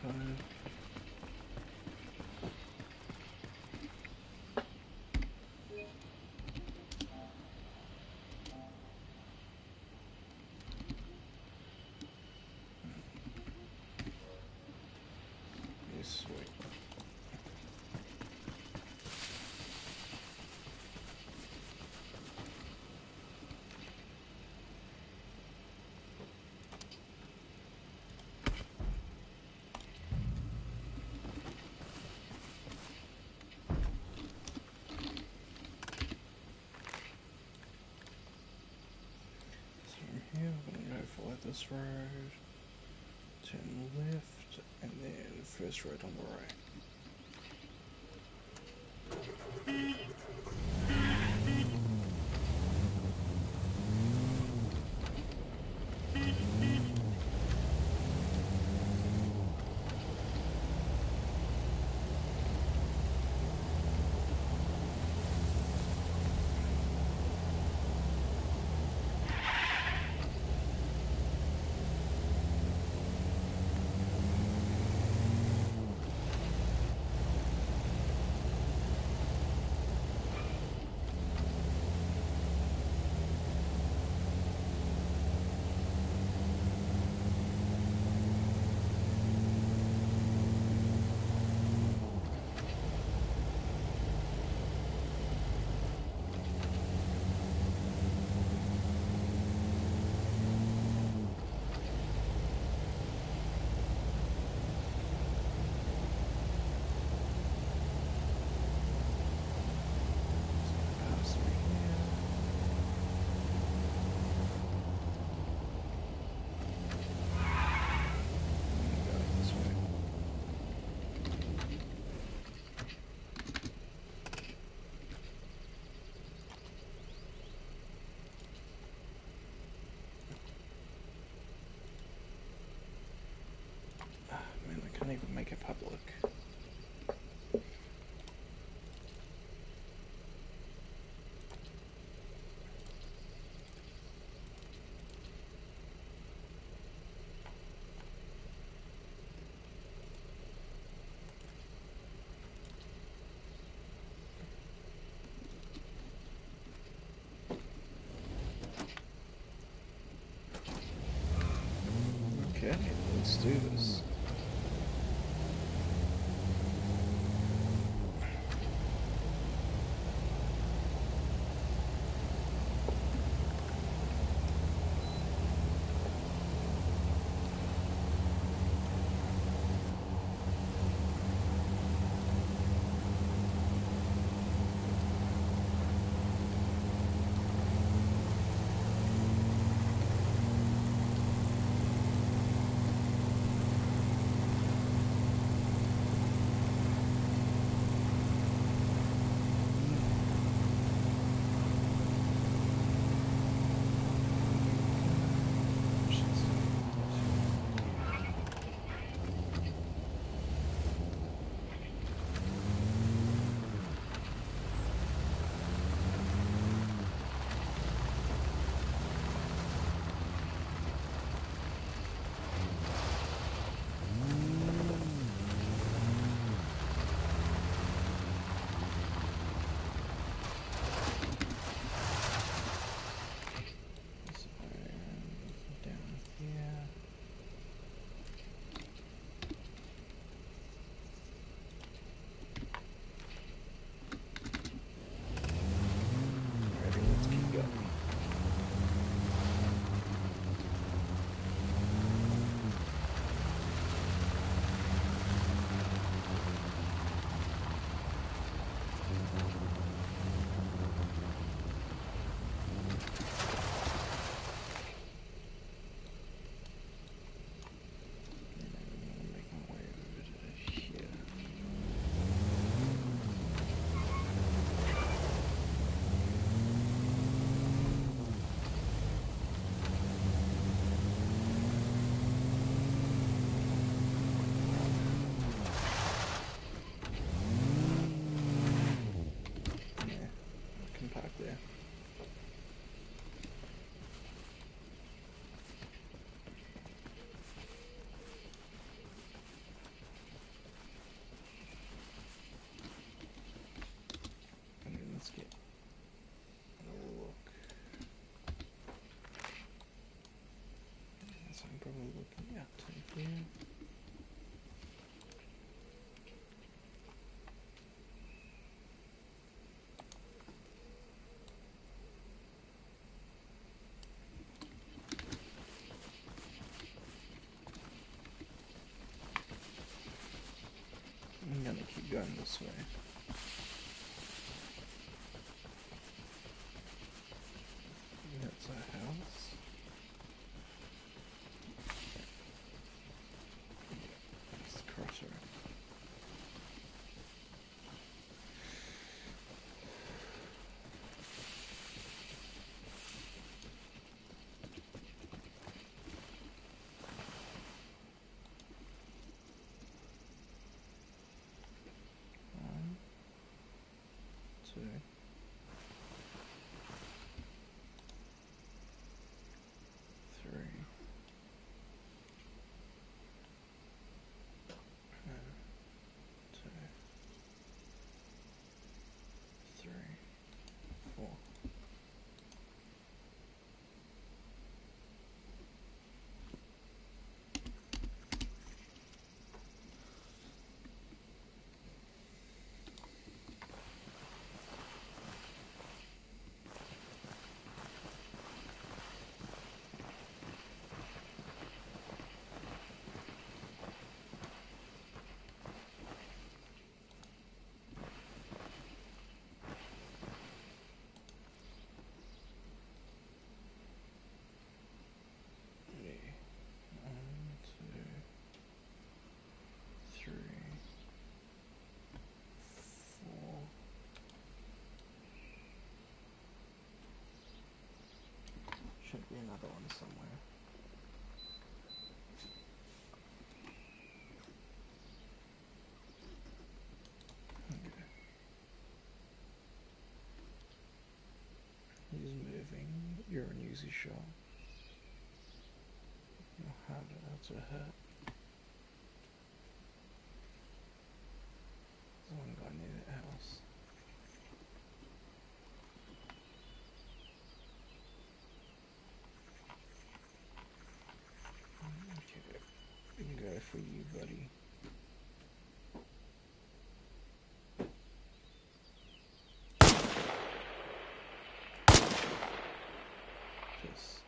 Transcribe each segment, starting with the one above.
time. Yes, sweet. Here we're gonna go follow this road, turn left, and then first road on the right. Man, I can't even make it public. Okay, let's do this. 2, 3, 2, 3, 4. Should be another one somewhere. Okay. He's moving. You're an easy shot. You're harder to hit. There's one guy near that house. Okay. We can go for you, buddy. Just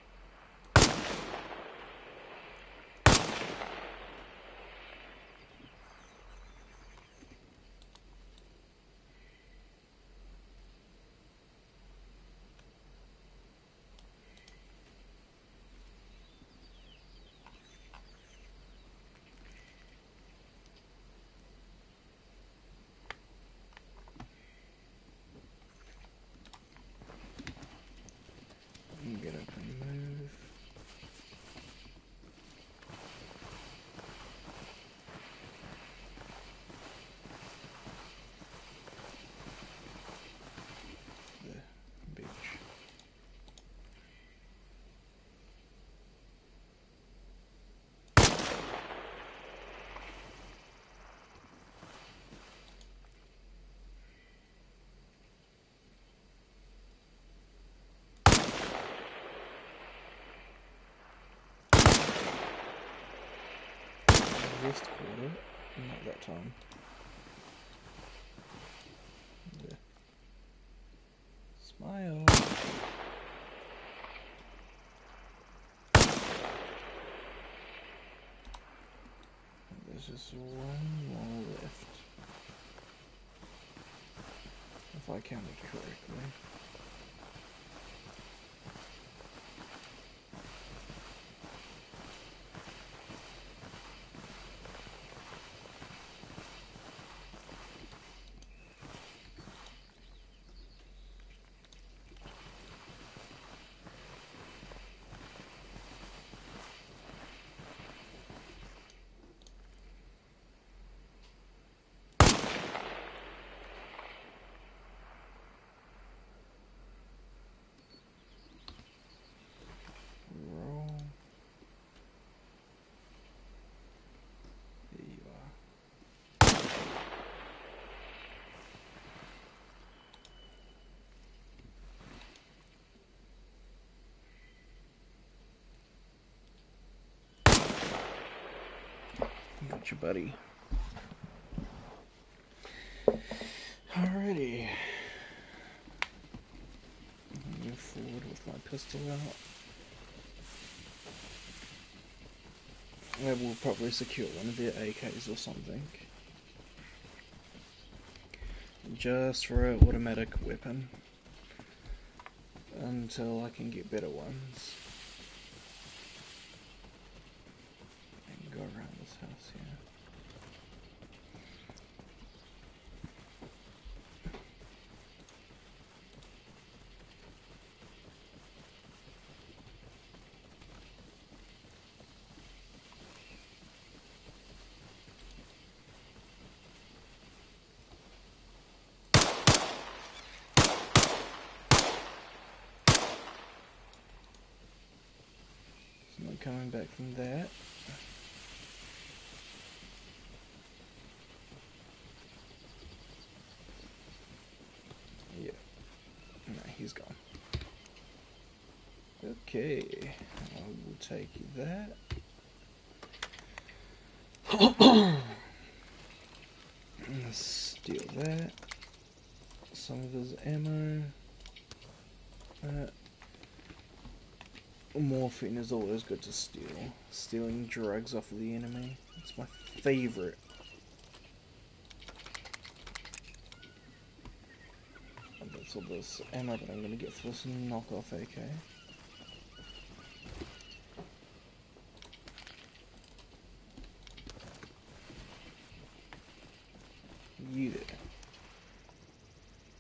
get up and move. The beach. Wrist quarter, not that time. Yeah. Smile. There's just one more left. If I counted correctly. Roll. There you are. Got you, buddy. Alrighty. Move forward with my pistol out. I will probably secure one of their AKs or something. Just for an automatic weapon. Until I can get better ones. And go around this house here. coming back from that. Yeah. No, he's gone. Okay, I will take that. Steal that. Some of his ammo. Morphine is always good to steal. Stealing drugs off of the enemy. It's my favorite. And that's all this ammo that I'm going to get for this knockoff AK.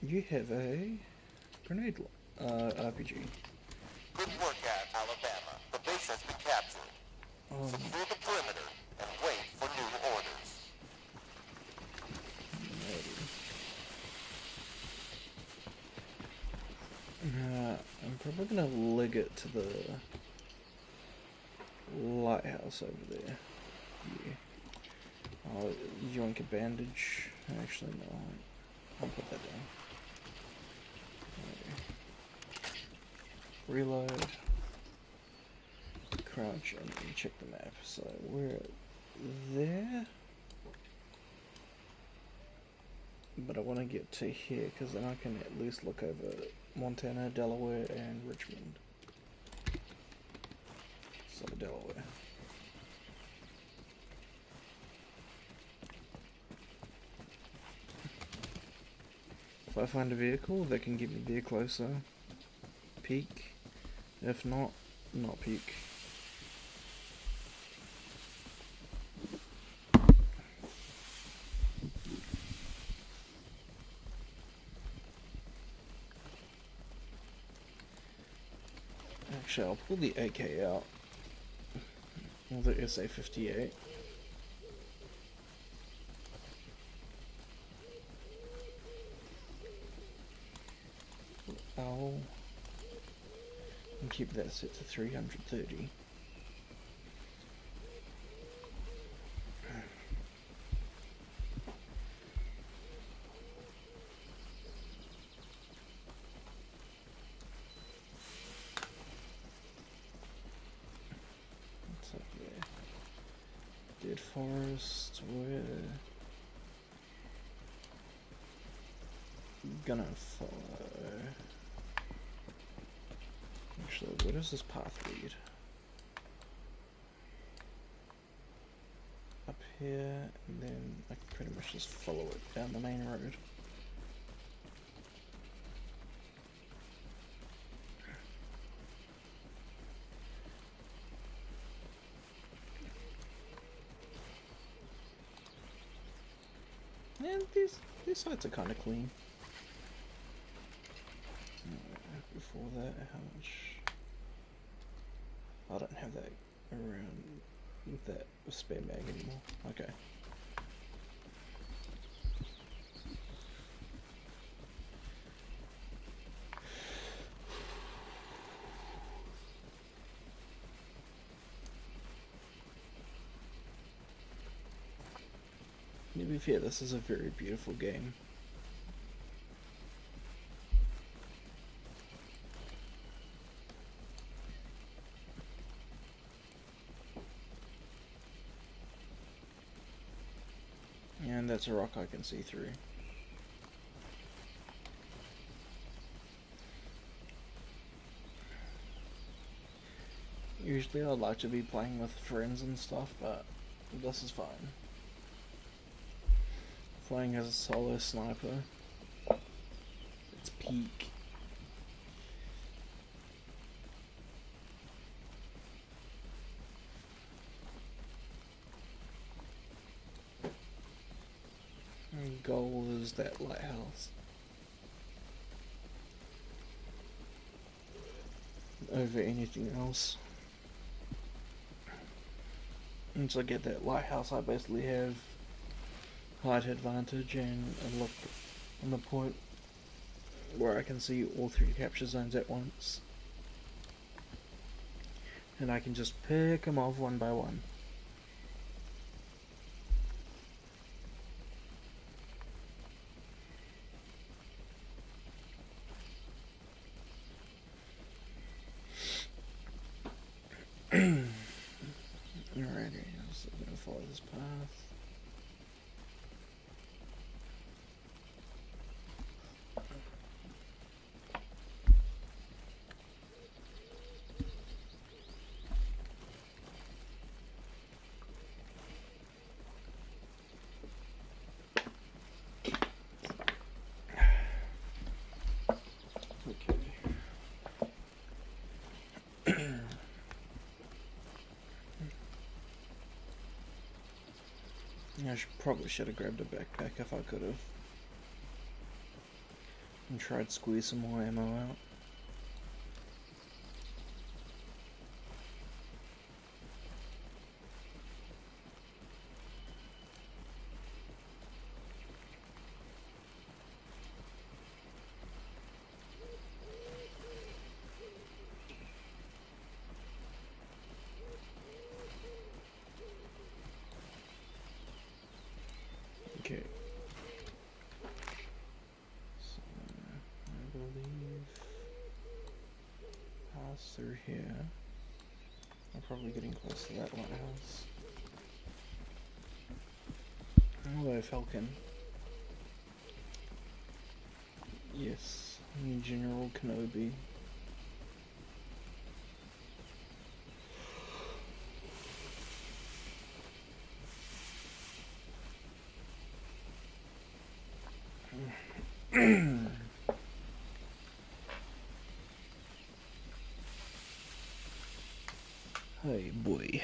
You have a grenade RPG. Good work at Alabama. The base has been captured. Secure the perimeter and wait for new orders. I'm probably gonna leg it to the lighthouse over there. Yeah. I'll yoink a bandage. Actually, no. I'll put that down. Reload. Crouch and check the map. So we're there. But I want to get to here because then I can at least look over Montana, Delaware, and Richmond. So Delaware. If I find a vehicle that can get me there closer, peek. If not, not peek. Actually, I'll pull the AK out. Or the SA-58. And keep that set to 330. What's up there? Dead forest, we're gonna follow. Actually, where does this path lead? Up here, and then I can pretty much just follow it down the main road. And these sides are kind of clean. Before that, how much? I don't have that around that spare mag anymore. Okay. To be fair, this is a very beautiful game. And that's a rock I can see through. Usually I'd like to be playing with friends and stuff, but this is fine. Playing as a solo sniper, it's peak. And goal is that lighthouse. Over anything else. Once I get that lighthouse, I basically have height advantage and I look on the point where I can see all three capture zones at once. and I can just pick them off one by one. Alrighty, so I'm gonna follow this path. Probably should have grabbed a backpack if I could have. And tried to squeeze some more ammo out. Okay. So, I believe pass through here. I'm probably getting close to that lighthouse. Hello, Falcon. Yes, General Kenobi. Hey, boy.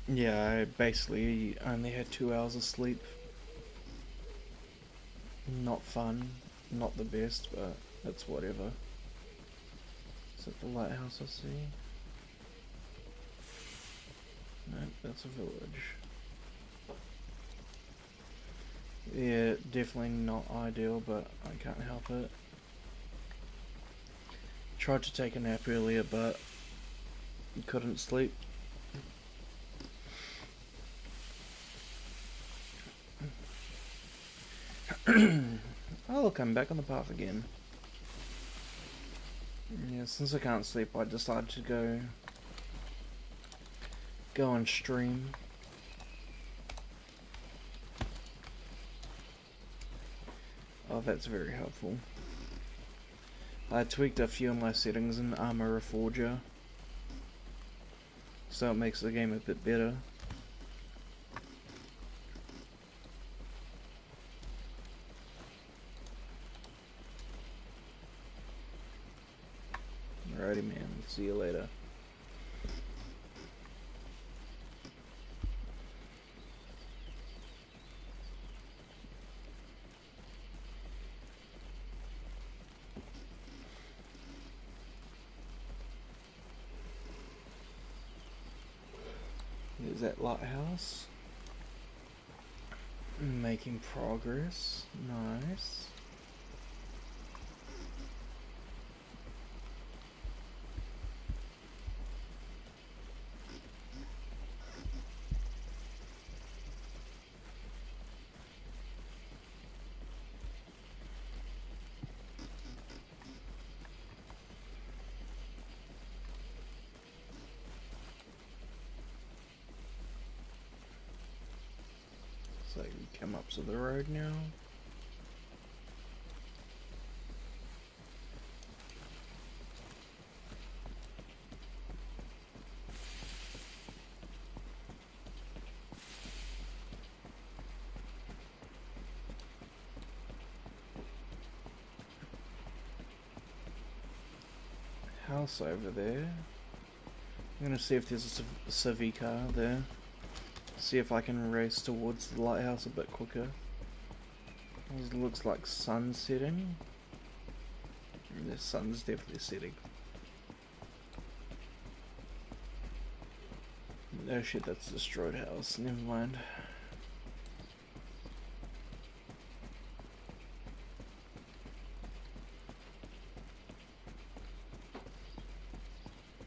Yeah, I basically only had 2 hours of sleep. Not fun, not the best, but it's whatever. Is that the lighthouse I see? Nope, that's a village. Yeah, definitely not ideal, but I can't help it. Tried to take a nap earlier, but couldn't sleep. I'll come back on the path again. Yeah, since I can't sleep, I decided to go on stream. Oh, that's very helpful. I tweaked a few of my settings in Arma Reforger, so it makes the game a bit better. Alrighty, man. See you later. There's that lighthouse. Making progress. Nice. So we come up to the road now. House over there. I'm gonna see if there's a civic car there. See if I can race towards the lighthouse a bit quicker. It looks like sun setting. The sun's definitely setting. Oh shit, that's a destroyed house. Never mind.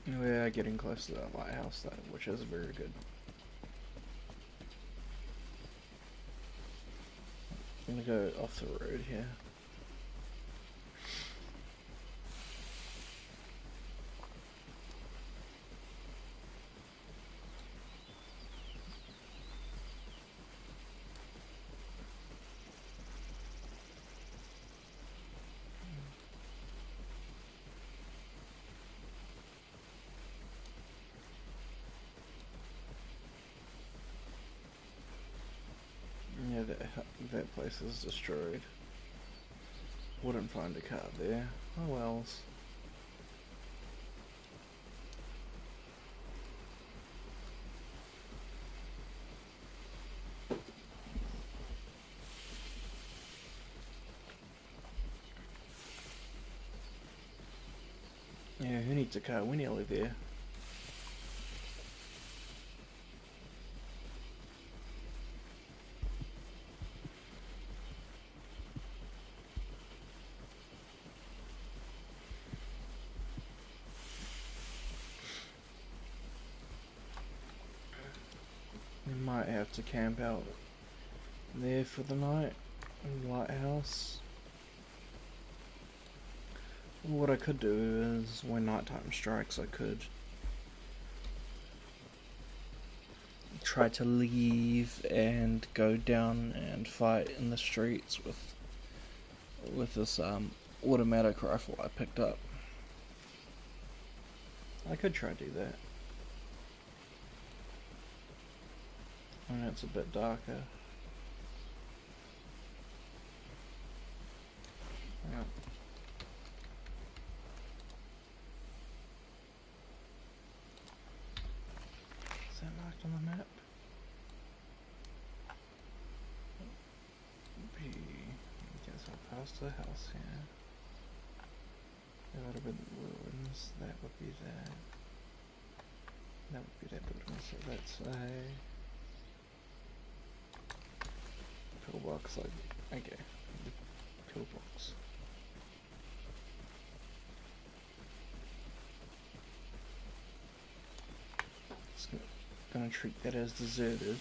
We are getting close to that lighthouse though, which is very good. I'm gonna go off the road here. Yeah, that place is destroyed. Wouldn't find a car there. Oh wells. Yeah, who needs a car? We're nearly there. We might have to camp out there for the night in the lighthouse. What I could do is, when nighttime strikes, I could try to leave and go down and fight in the streets with this automatic rifle I picked up. I could try to do that. I know it's a bit darker. Right. Is that marked on the map? B. Guess I'll pass the house here. That would have been the ruins. That would be that. That would be that building. So that's a pillbox. Like, okay, the pillbox. Gonna treat that as deserted.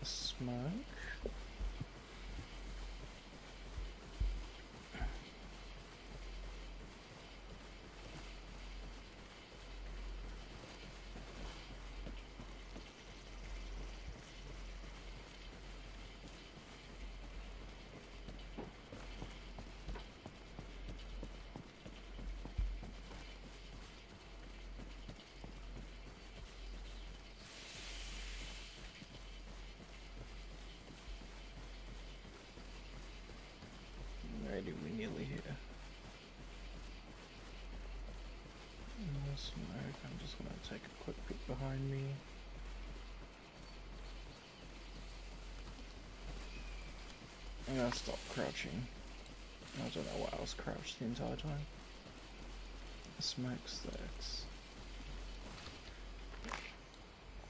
Smoke. Alrighty, we're nearly here. No smoke. I'm just gonna take a quick peek behind me. I'm gonna stop crouching. I don't know why I was crouched the entire time. Smokestacks.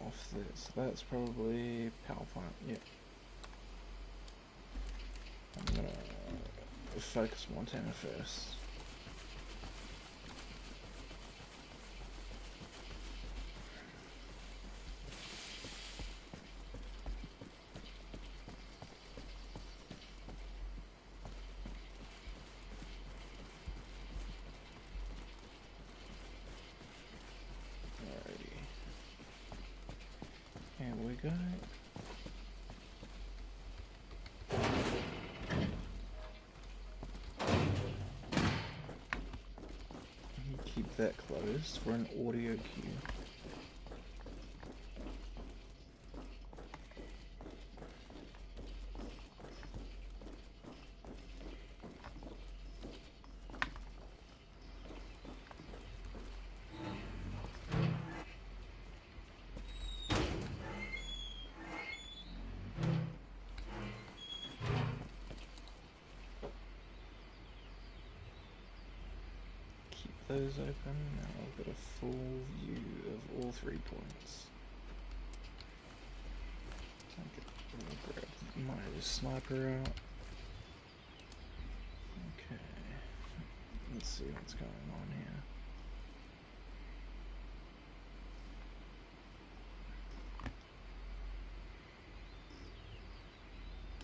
Off this. That's probably power plant. Yep. I'm gonna focus Montana first. Alrighty. Here we go. Keep that closed for an audio cue. Keep those open. Now I've got a full view of all 3 points. I'll grab my sniper out. Okay, let's see what's going on here.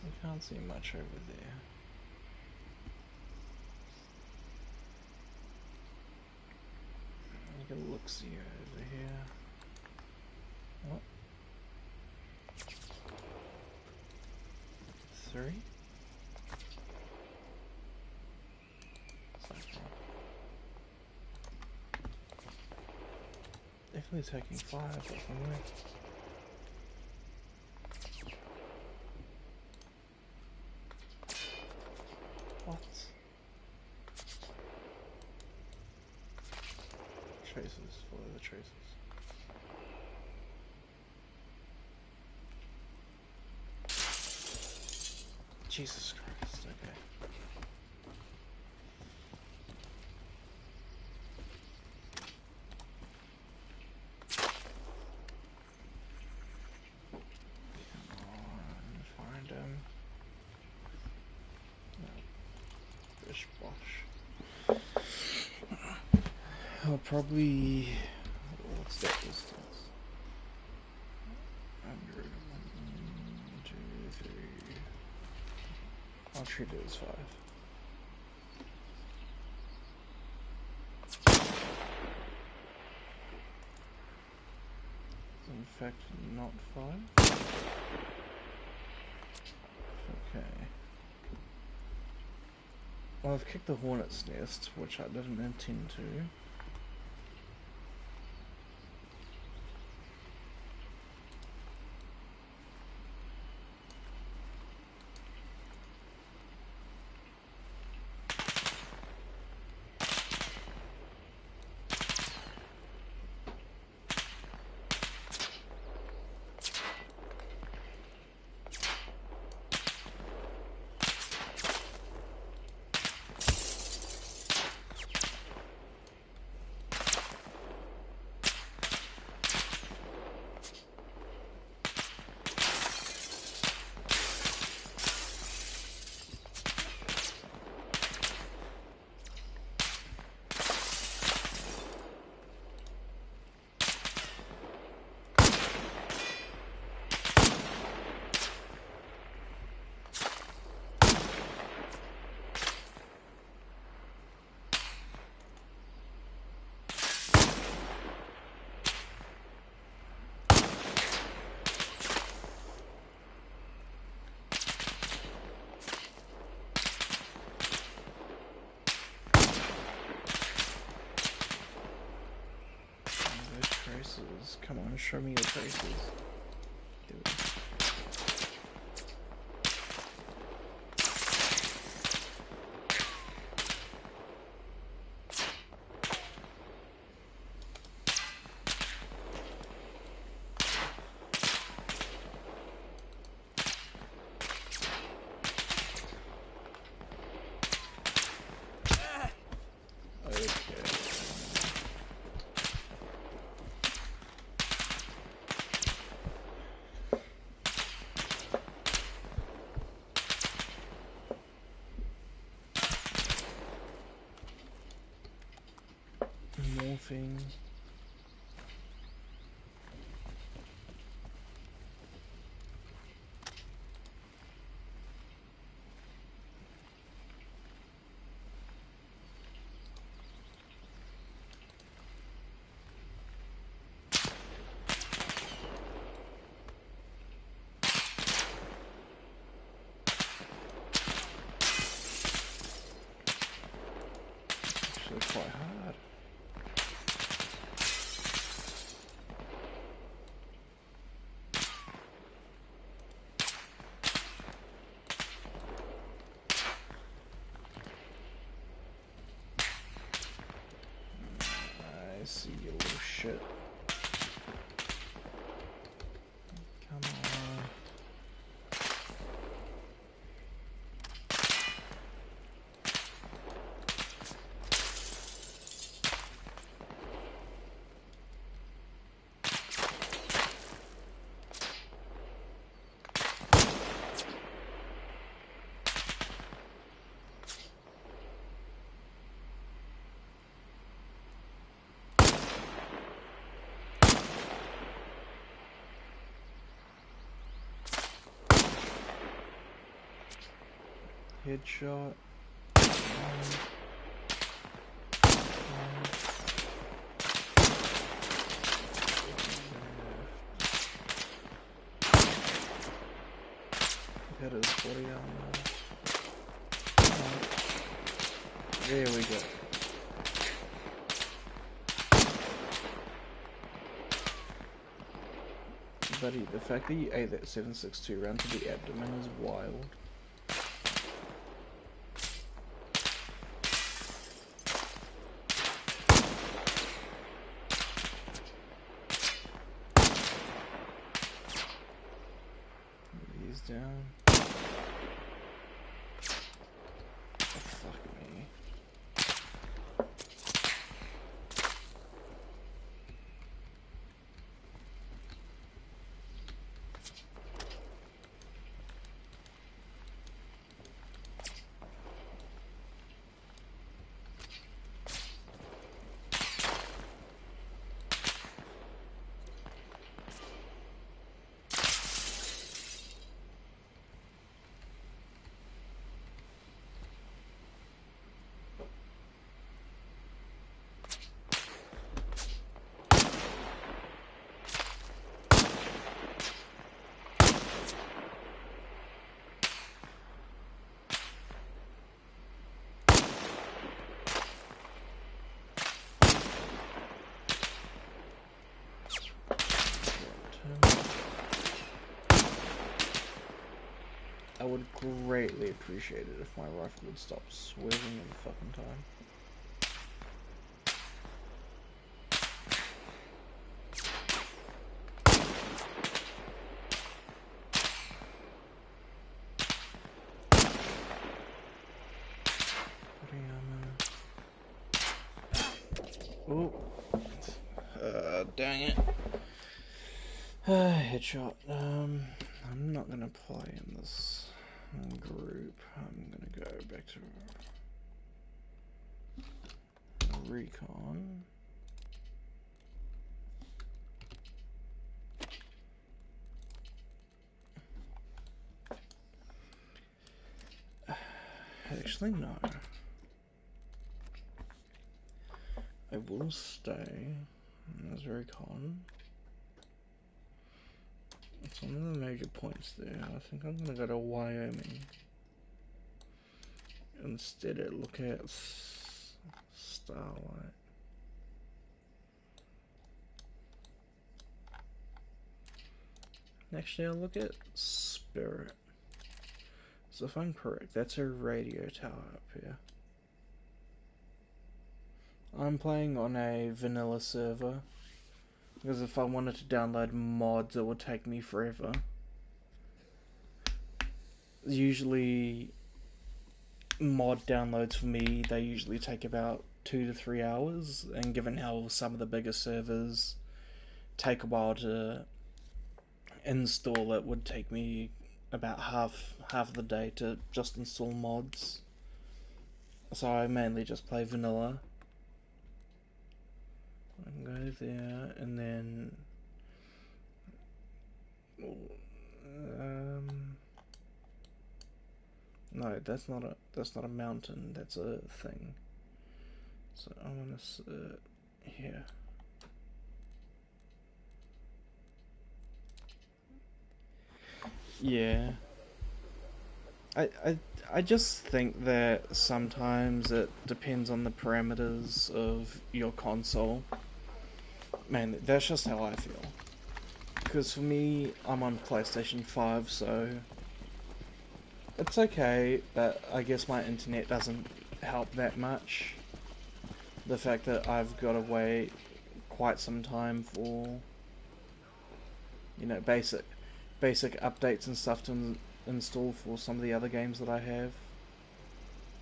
I can't see much over there. I can look-see over here. What? 3? Definitely taking 5 off from there. What? Traces, follow the traces. Jesus Christ, okay. Come on, find him. No. Bish bosh. I'll probably... What's that distance? 100, 1, 2, 3... I'll treat it as 5. In fact, not 5. Okay. Well, I've kicked the hornet's nest, which I didn't intend to. Come on, show me your traces. Do it. Morphing. Actually quite hard. I see you little shit. Come on. headshot. That is body armor. There we go. Buddy, the fact that you ate that 7.62 round to the abdomen is wild. He's down. Oh, fuck me. I would greatly appreciate it if my rifle would stop swerving all the fucking time. Oh, dang it. Headshot. I'm not gonna play in this group. I'm gonna go back to Recon. Actually, no. I will stay as Recon. It's one of the major points there. I think I'm gonna go to Wyoming. Instead, look at Starlight. Actually, I'll look at Spirit. So if I'm correct, that's a radio tower up here. I'm playing on a vanilla server, because if I wanted to download mods, it would take me forever. Usually, mod downloads for me, they usually take about 2 to 3 hours, and given how some of the bigger servers take a while to install, it would take me about half the day to just install mods. So I mainly just play vanilla. I can go there, and then no, that's not a mountain. That's a thing. So I want to sit here. Yeah. I just think that sometimes it depends on the parameters of your console. Man, that's just how I feel. Because for me, I'm on PlayStation 5, so it's okay, but I guess my internet doesn't help that much. The fact that I've got to wait quite some time for, you know, basic updates and stuff to install for some of the other games that I have.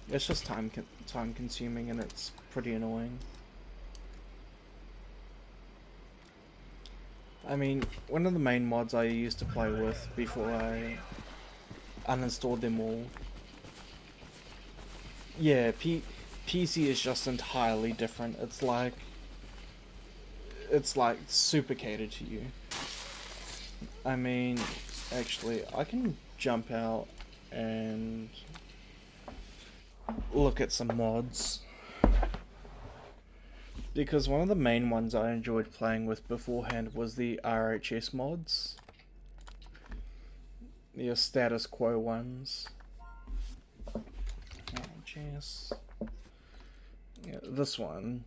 It's just time consuming, and it's pretty annoying. I mean, one of the main mods I used to play with before I uninstalled them all. Yeah, PC is just entirely different. It's like super catered to you. I mean, actually, I can jump out and look at some mods. Because one of the main ones I enjoyed playing with beforehand was the RHS mods. The status quo ones. RHS. Yeah, this one.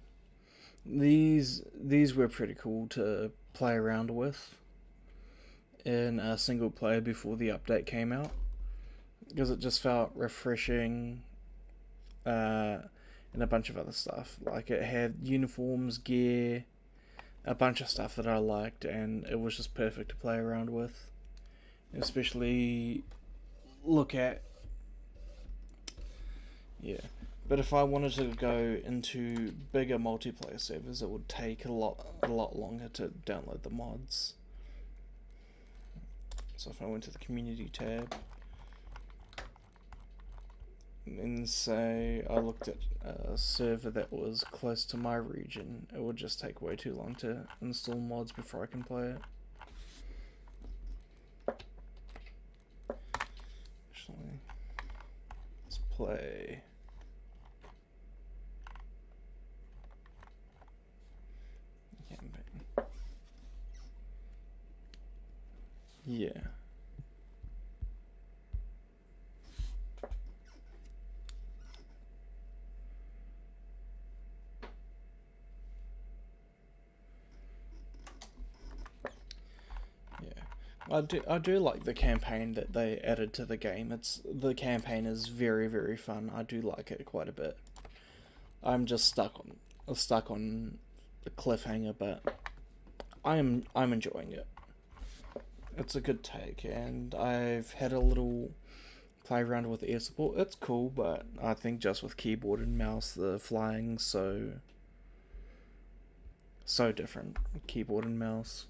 These were pretty cool to play around with in a single player before the update came out, because it just felt refreshing, and a bunch of other stuff. Like, it had uniforms, gear, a bunch of stuff that I liked, and it was just perfect to play around with. Especially look at, yeah. But if I wanted to go into bigger multiplayer servers, it would take a lot longer to download the mods. So if I went to the community tab and say I looked at a server that was close to my region, it would just take way too long to install mods before I can play it. Actually, let's play. Campaign. Yeah. I do like the campaign that they added to the game. The campaign is very, very fun. I do like it quite a bit. I'm just stuck on the cliffhanger, but I'm enjoying it. It's a good take, and I've had a little play around with air support. It's cool, but I think just with keyboard and mouse, the flying's so different with keyboard and mouse.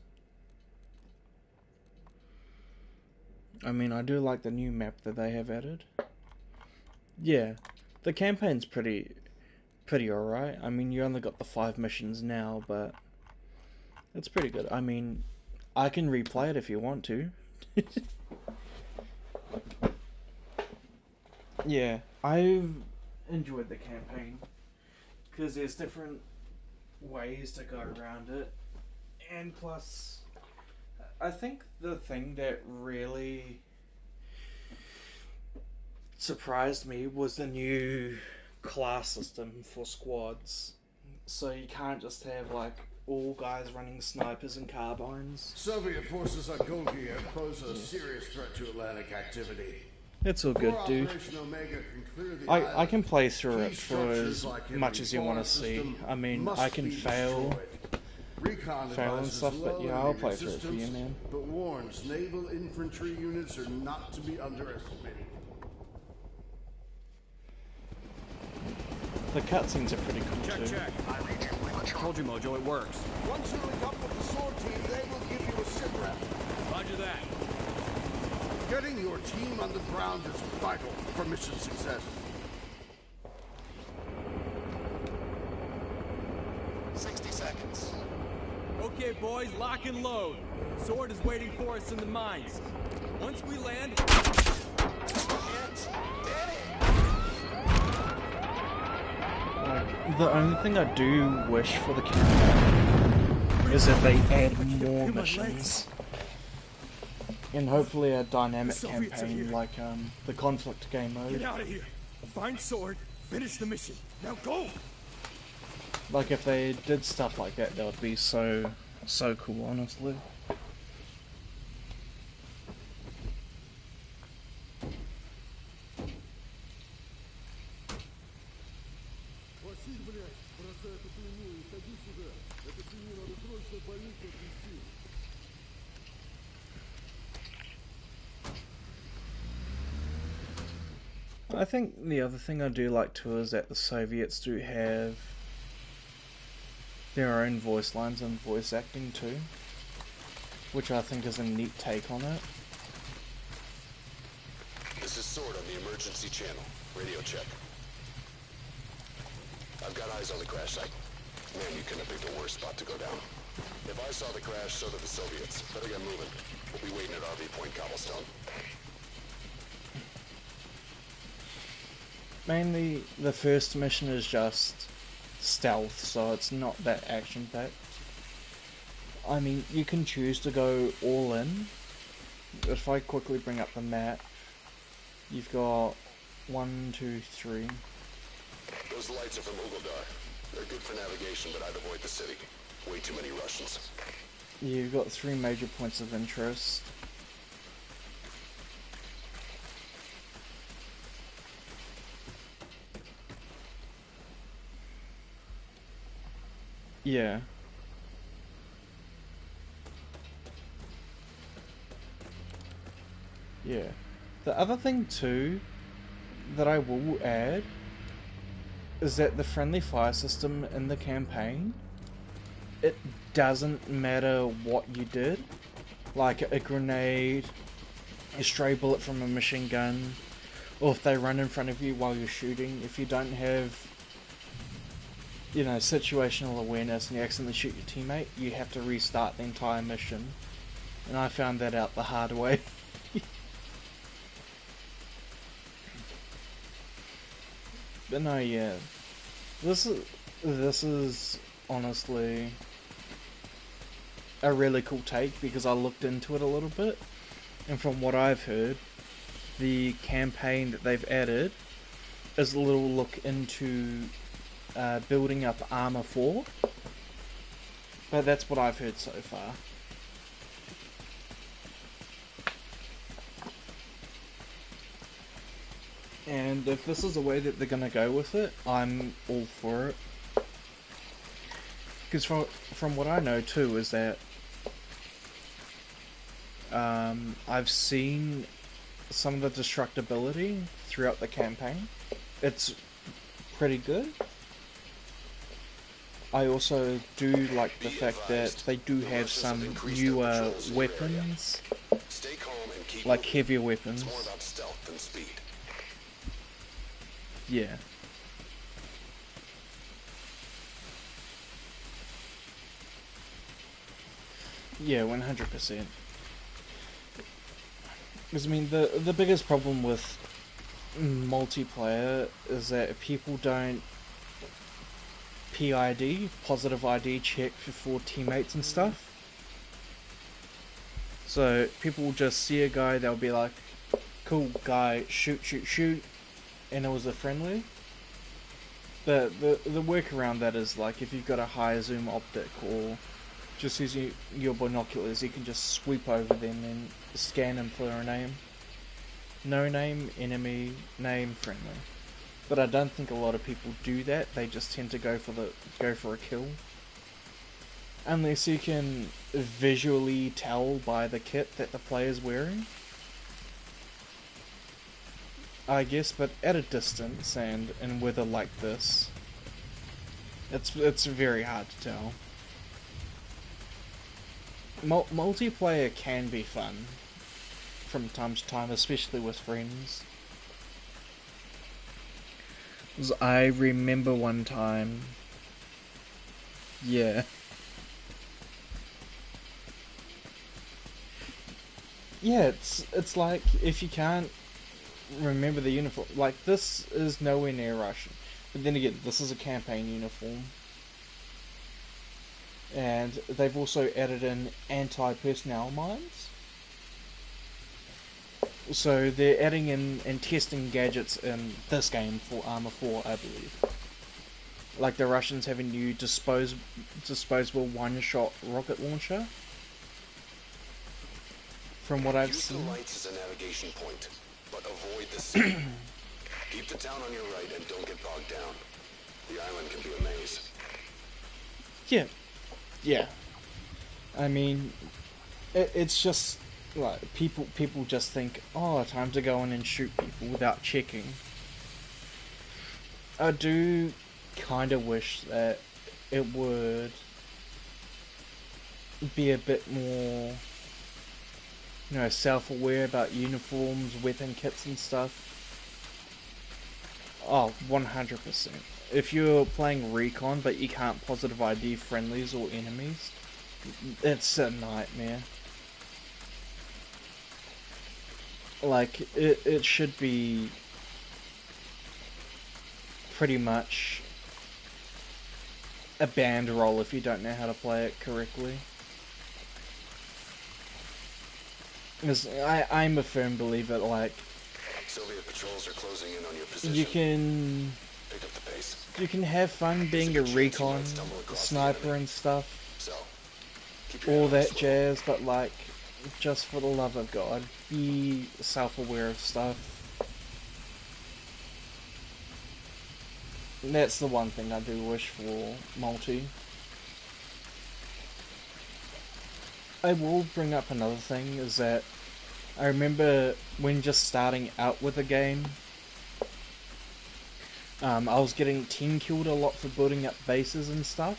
I mean, I do like the new map that they have added. Yeah, the campaign's pretty alright. I mean, you only got the 5 missions now, but it's pretty good. I mean, I can replay it if you want to. Yeah, I've enjoyed the campaign because there's different ways to go around it, and plus, I think the thing that really surprised me was the new class system for squads. So you can't just have like all guys running snipers and carbines. Soviet forces on Golgi have posed a serious threat to Atlantic activity. It's all good, dude. I can play through it for as much as you want to see. I mean, I can fail and stuff, but yeah, I'll play through it for you, man. But warns naval infantry units are not to be underestimated. The cutscenes are pretty cool too. Check. I told you, Mojo, it works. Once you link up with the sword team, they will give you a sit rep. Roger that. Getting your team on the ground is vital for mission success. Okay, boys, lock and load. Sword is waiting for us in the mines. Once we land... The only thing I do wish for the campaign is that they add more missions. And hopefully a dynamic campaign like the conflict game mode. Get out of here. Find sword, finish the mission. Now go! Like if they did stuff like that, that would be so cool, honestly. I think the other thing I do like too is that the Soviets do have their own voice lines and voice acting too, which I think is a neat take on it. This is Sword on the emergency channel. Radio check. I've got eyes on the crash site. Man, you couldn't have picked a worse spot to go down. If I saw the crash, so did the Soviets. Better get moving. We'll be waiting at RV Point Cobblestone. mainly the first mission is just stealth, so it's not that action-packed. I mean, you can choose to go all in. If I quickly bring up the map, you've got 1, 2, 3. Those lights are from Ugoldar. They're good for navigation, but I'd avoid the city. Way too many Russians. You've got 3 major points of interest. Yeah. Yeah. The other thing too that I will add is that the friendly fire system in the campaign, it doesn't matter what you did. Like a grenade, a stray bullet from a machine gun, or if they run in front of you while you're shooting, if you don't have, you know, situational awareness and you accidentally shoot your teammate, you have to restart the entire mission. And I found that out the hard way. But no, yeah. This is honestly a really cool take because I looked into it a little bit, and from what I've heard, the campaign that they've added is a little look into building up Arma 4, but that's what I've heard so far. And if this is the way that they're gonna go with it, I'm all for it. Because from what I know too is that I've seen some of the destructibility throughout the campaign. It's pretty good. I also do like the fact that they do have some newer weapons, Stay calm and keep like moving. heavier weapons. It's more about stealth than speed. Yeah. Yeah, 100%. Because I mean, the biggest problem with multiplayer is that people don't PID, positive ID check for teammates and stuff. So people will just see a guy, they'll be like, cool guy, shoot, shoot, shoot, and it was a friendly. But the workaround that is, like, if you've got a high zoom optic or just using your binoculars, you can just sweep over them and scan them for a name. No name, enemy, name, friendly. But I don't think a lot of people do that. They just tend to go for a kill. Unless you can visually tell by the kit that the player's wearing, I guess. But at a distance and in weather like this, it's very hard to tell. Multiplayer can be fun from time to time, especially with friends. 'Cause I remember one time, yeah. Yeah, it's like, if you can't remember the uniform, like, this is nowhere near Russian. But then again, this is a campaign uniform. And they've also added in anti-personnel mines. So they're adding in and testing gadgets in this game for Arma 4, I believe. Like the Russians have a new disposable one-shot rocket launcher. From what I've Use seen. the lights as a navigation point, but avoid the city. Keep the town on your right and don't get bogged down. The island can be a maze. Yeah. Yeah. I mean, it's just like people just think, oh, time to go in and shoot people without checking. I do kind of wish that it would be a bit more, you know, self-aware about uniforms, weapon kits and stuff. Oh, 100%. If you're playing Recon but you can't positive ID friendlies or enemies, it's a nightmare. Like, it should be pretty much a banned role if you don't know how to play it correctly. Because I'm a firm believer, like, Soviet patrols are closing in on your position. you can Pick up the pace. you can have fun being a There's a good chance you recon might stumble across the sniper enemy. and stuff, So, keep your all head on the that swivel. jazz, but like, just for the love of God, be self-aware of stuff. And that's the one thing I do wish for multi. I will bring up another thing, is that I remember when just starting out with a game, I was getting team killed a lot for building up bases and stuff,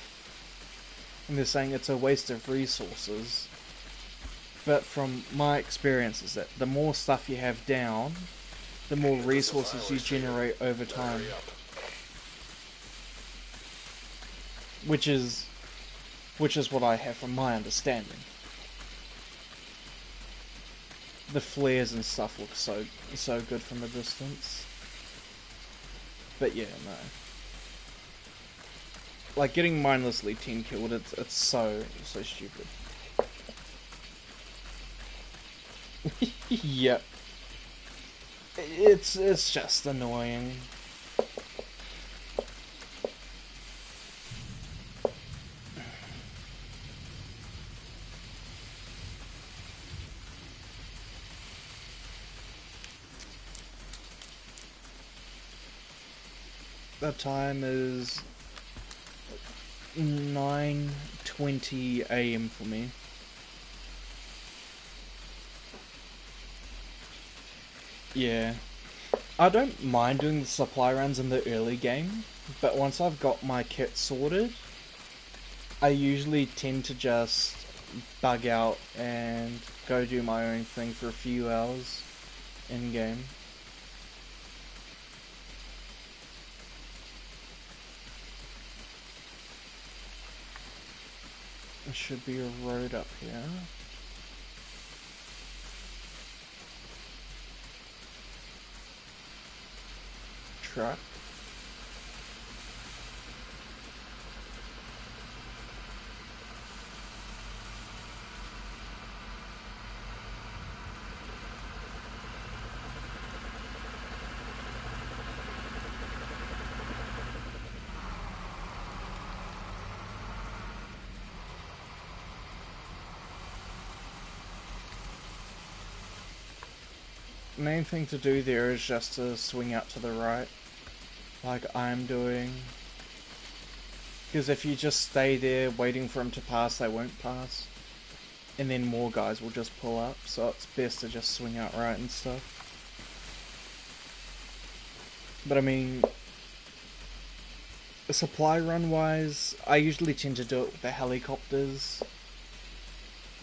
and they're saying it's a waste of resources. But from my experience is that the more stuff you have down, the more resources you generate over time. Hurry up. Which is what I have from my understanding. The flares and stuff look so good from a distance. But yeah, no. Like getting mindlessly team killed, it's so stupid. Yep. It's just annoying. The time is 9:20 AM for me. Yeah. I don't mind doing the supply runs in the early game, but once I've got my kit sorted, I usually tend to just bug out and go do my own thing for a few hours in game. There should be a road up here. Truck. Main thing to do there is just to swing out to the right, like I'm doing. Because if you just stay there waiting for them to pass, they won't pass. And then more guys will just pull up, so it's best to just swing out right and stuff. But I mean, supply run wise, I usually tend to do it with the helicopters.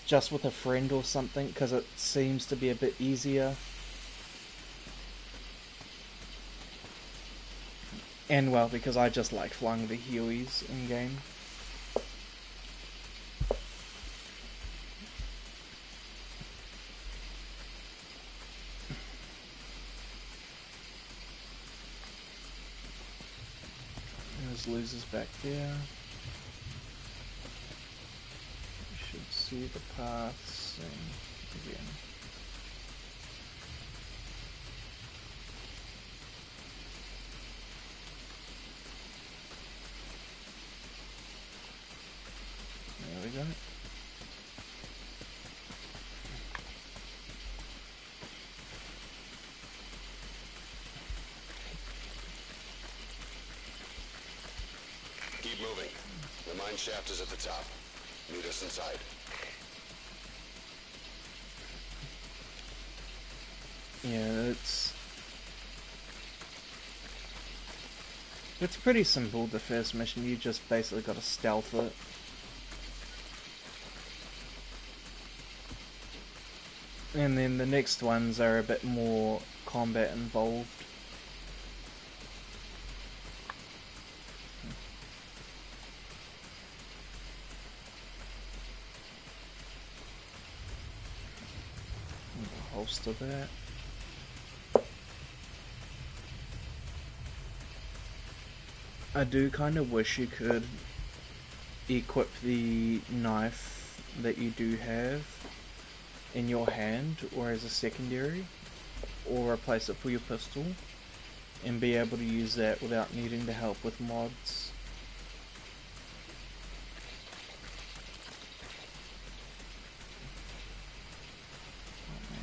Just with a friend or something, because it seems to be a bit easier. And well, because I just like flying the Hueys in game. There's losers back there. You should see the paths and again. There we go. Keep moving. The mine shaft is at the top. Meet us inside. Yeah, it's pretty simple, the first mission. You just basically got to stealth it. And then the next ones are a bit more combat involved. Holster that. I do kind of wish you could equip the knife that you do have in your hand or as a secondary, or replace it for your pistol and be able to use that without needing to help with mods. Oh man.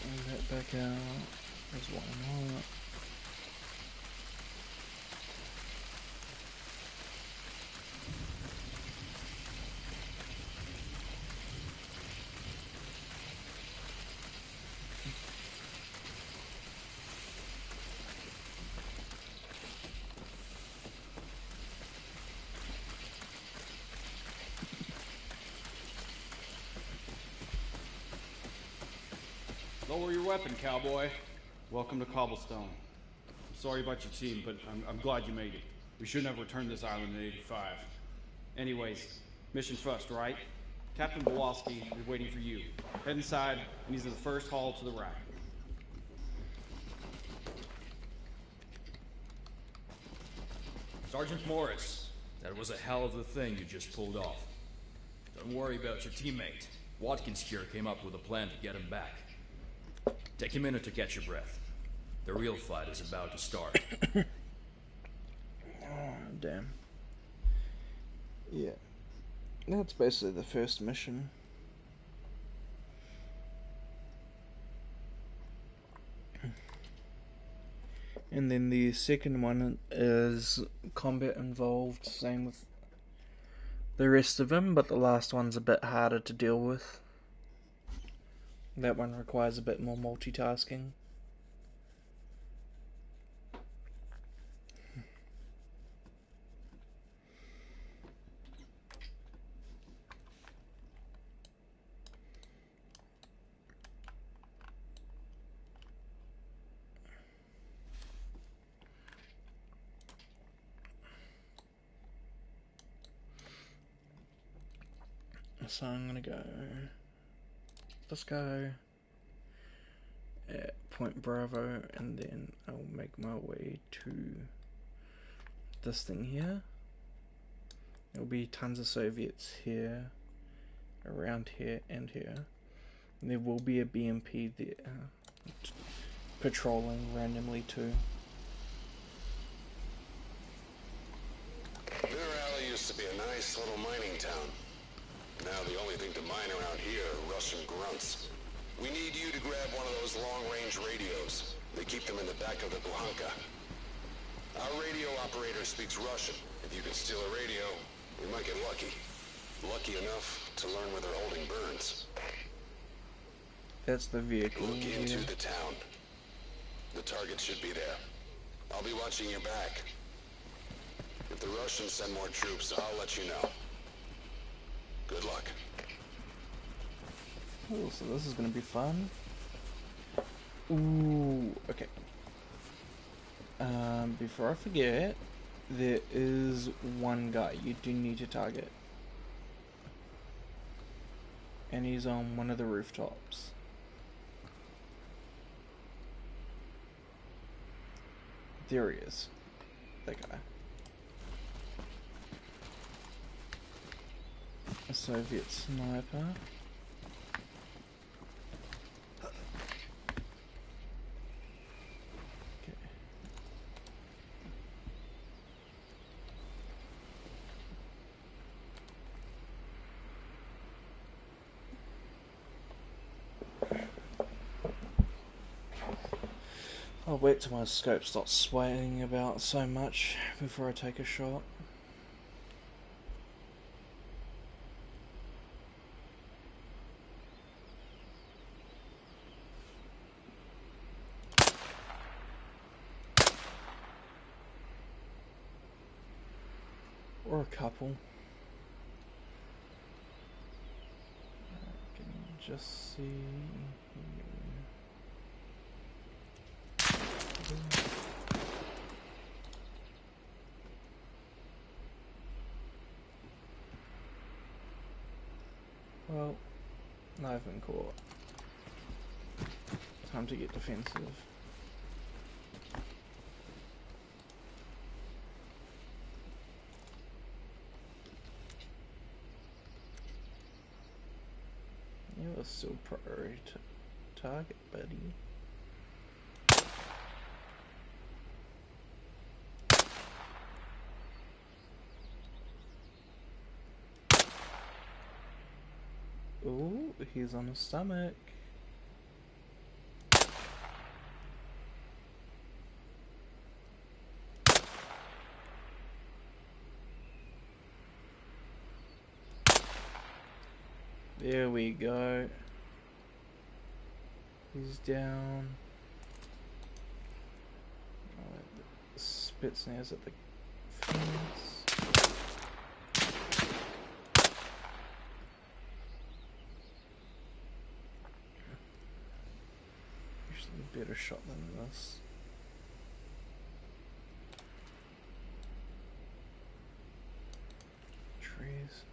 Bring that back out. There's one more. Lower your weapon, cowboy. Welcome to Cobblestone. I'm sorry about your team, but I'm glad you made it. We shouldn't have returned this island in '85. Anyways, mission first, right? Captain Belowski is waiting for you. Head inside, and he's in the first hall to the right. Sergeant Morris, that was a hell of a thing you just pulled off. Don't worry about your teammate. Watkins here came up with a plan to get him back. Take a minute to catch your breath. The real fight is about to start. Oh, damn. Yeah. That's basically the first mission. And then the second one is combat involved, same with the rest of them, but the last one's a bit harder to deal with. That one requires a bit more multitasking. So I'm gonna go this guy at Point Bravo, and then I'll make my way to this thing here. There'll be tons of Soviets here, around here, and here. And there will be a BMP there, patrolling randomly too. Minerali used to be a nice little mining town. Now the only thing to mine around here are Russian grunts. We need you to grab one of those long-range radios. They keep them in the back of the Blanca. Our radio operator speaks Russian. If you can steal a radio, we might get lucky. Lucky enough to learn where they're holding Burns. That's the vehicle. Look into the town. The target should be there. I'll be watching your back. If the Russians send more troops, I'll let you know. Good luck. Oh, so this is gonna be fun. Ooh, okay. Before I forget, there is one guy you do need to target. And he's on one of the rooftops. There he is. That guy. A Soviet sniper. Okay. I'll wait till my scope stops swaying about so much before I take a shot. Or a couple. just see here. Well, I've been caught. Time to get defensive. You're still priority target, buddy. Ooh, he's on his stomach. There we go. He's down. Spitsnaz at the fence. Actually a better shot than this. Trees.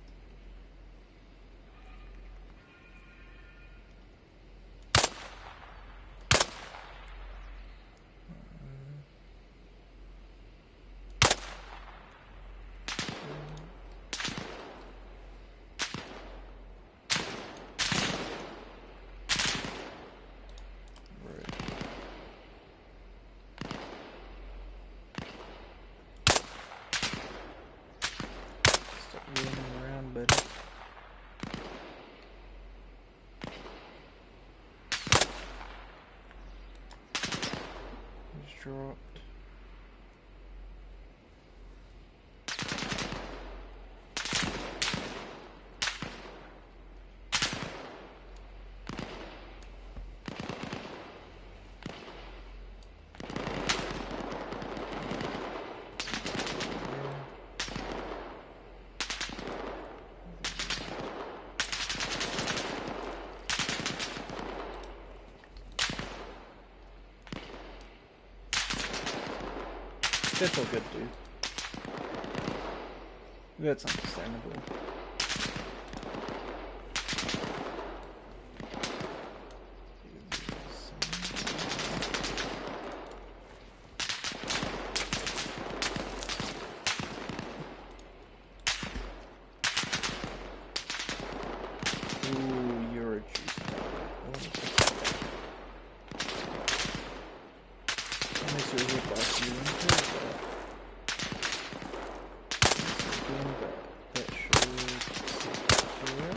Dropped. That's all good, dude. That's understandable. Ooh, you're a juice. Let me see what hit box you into. That should here.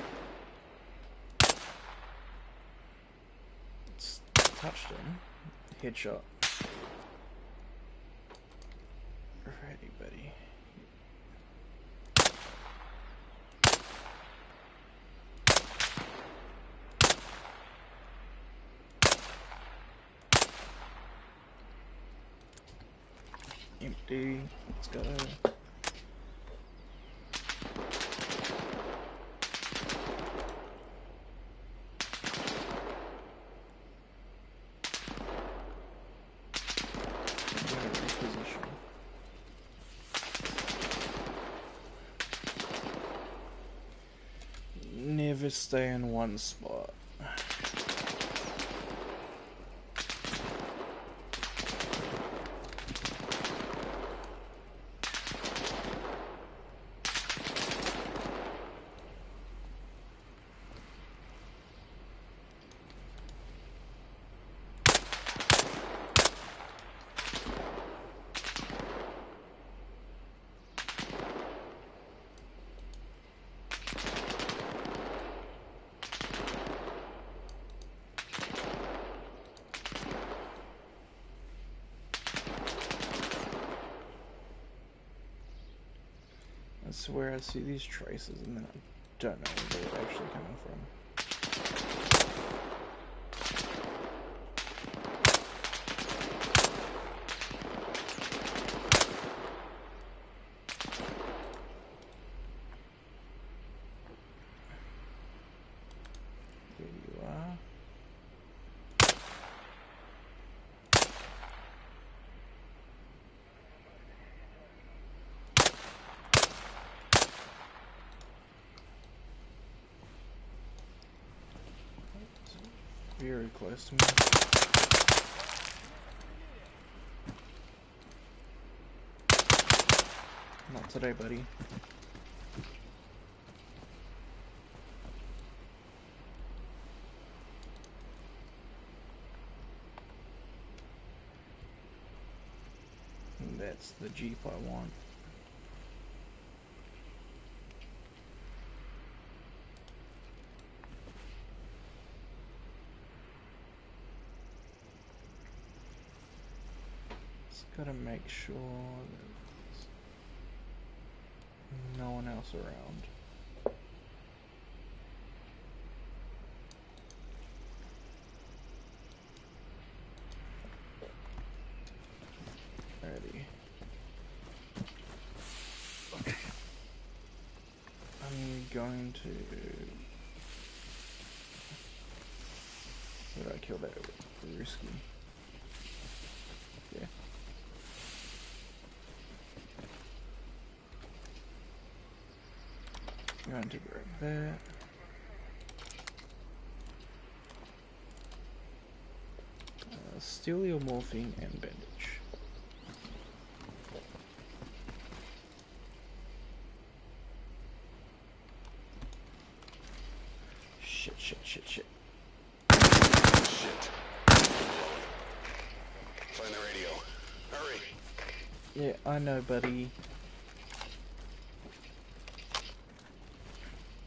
It's touched him. Headshot. Alrighty, buddy. Empty. Let's go. Never stay in one spot. I swear I see these traces and then I don't know where they're actually coming from. There you are. Very close to me. Not today, buddy. And that's the Jeep I want. Gotta make sure there's no one else around. Alrighty. I'm going to... Where did I kill that? Risky. Yeah. Going to grab that. Steal your morphine and bandage. Shit. Shit. Find the radio. Hurry. Yeah, I know, buddy.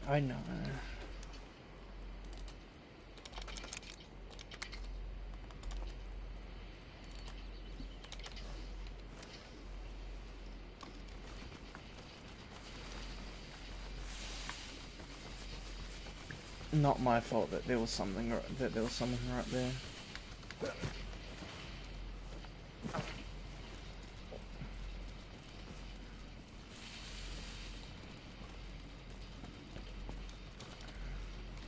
I know. Not my fault that there was something right there.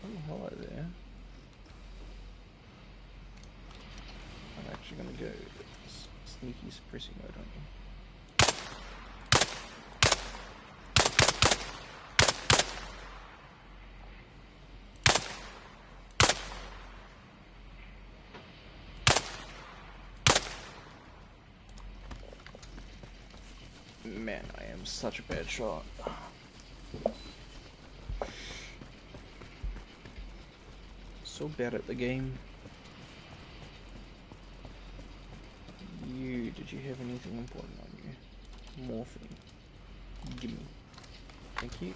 Oh, hello there. I'm actually gonna go sneaky suppressing mode on you. Man, I am such a bad shot. So bad at the game. Did you have anything important on you? Morphine. Gimme. Thank you.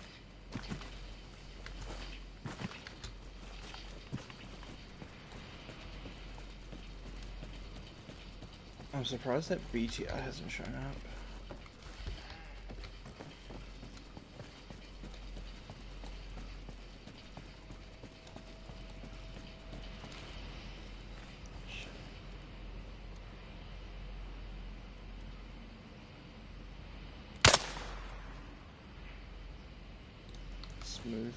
I'm surprised that BTR hasn't shown up. Smooth.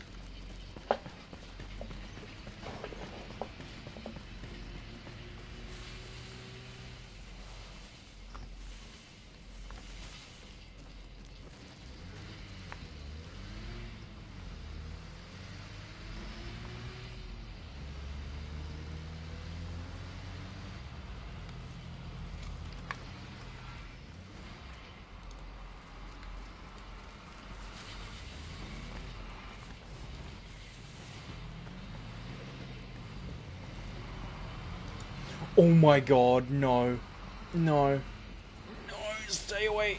Oh my god, no. No. No, stay away.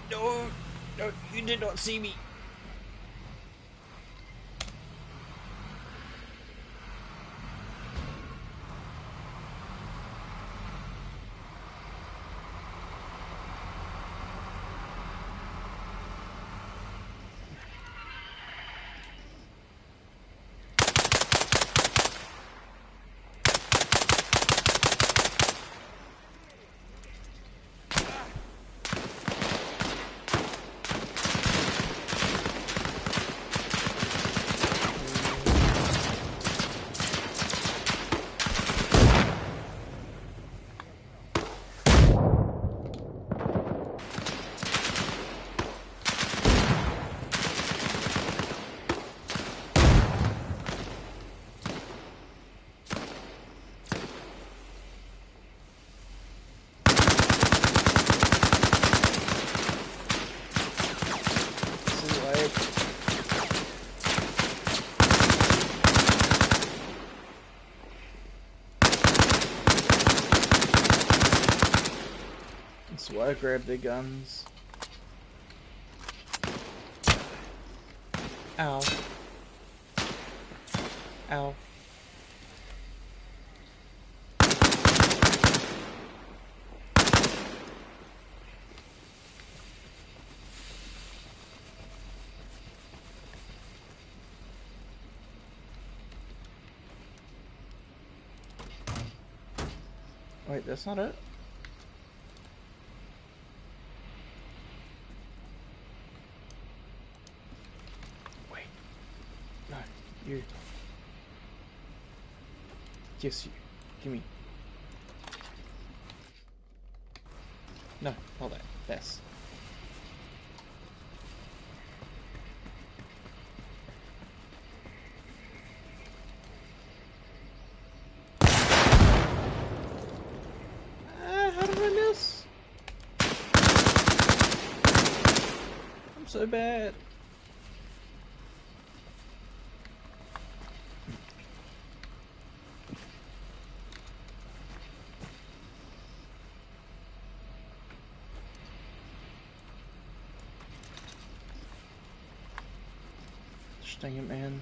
No. No, you did not see me. I grab their guns. Ow. Ow. Wait, that's not it? Wait. No, you. Yes, you. Gimme. No, not that. That's. How did I miss? I'm so bad. Dang it, man.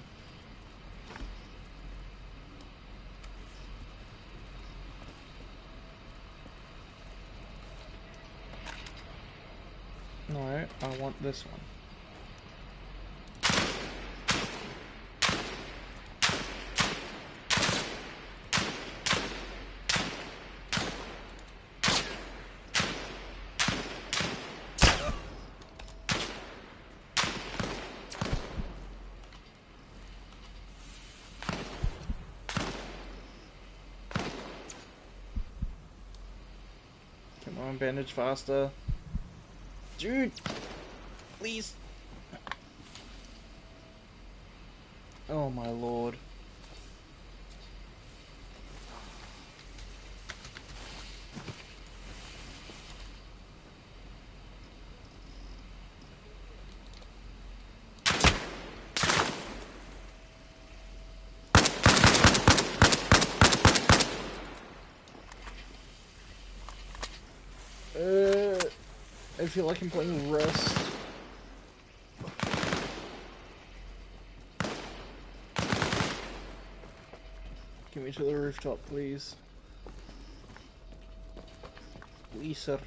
No, I want this one. Come on, bandage faster. Dude! Please! Oh my lord. I feel like I'm playing Rust. Get me to the rooftop, please. Please, sir.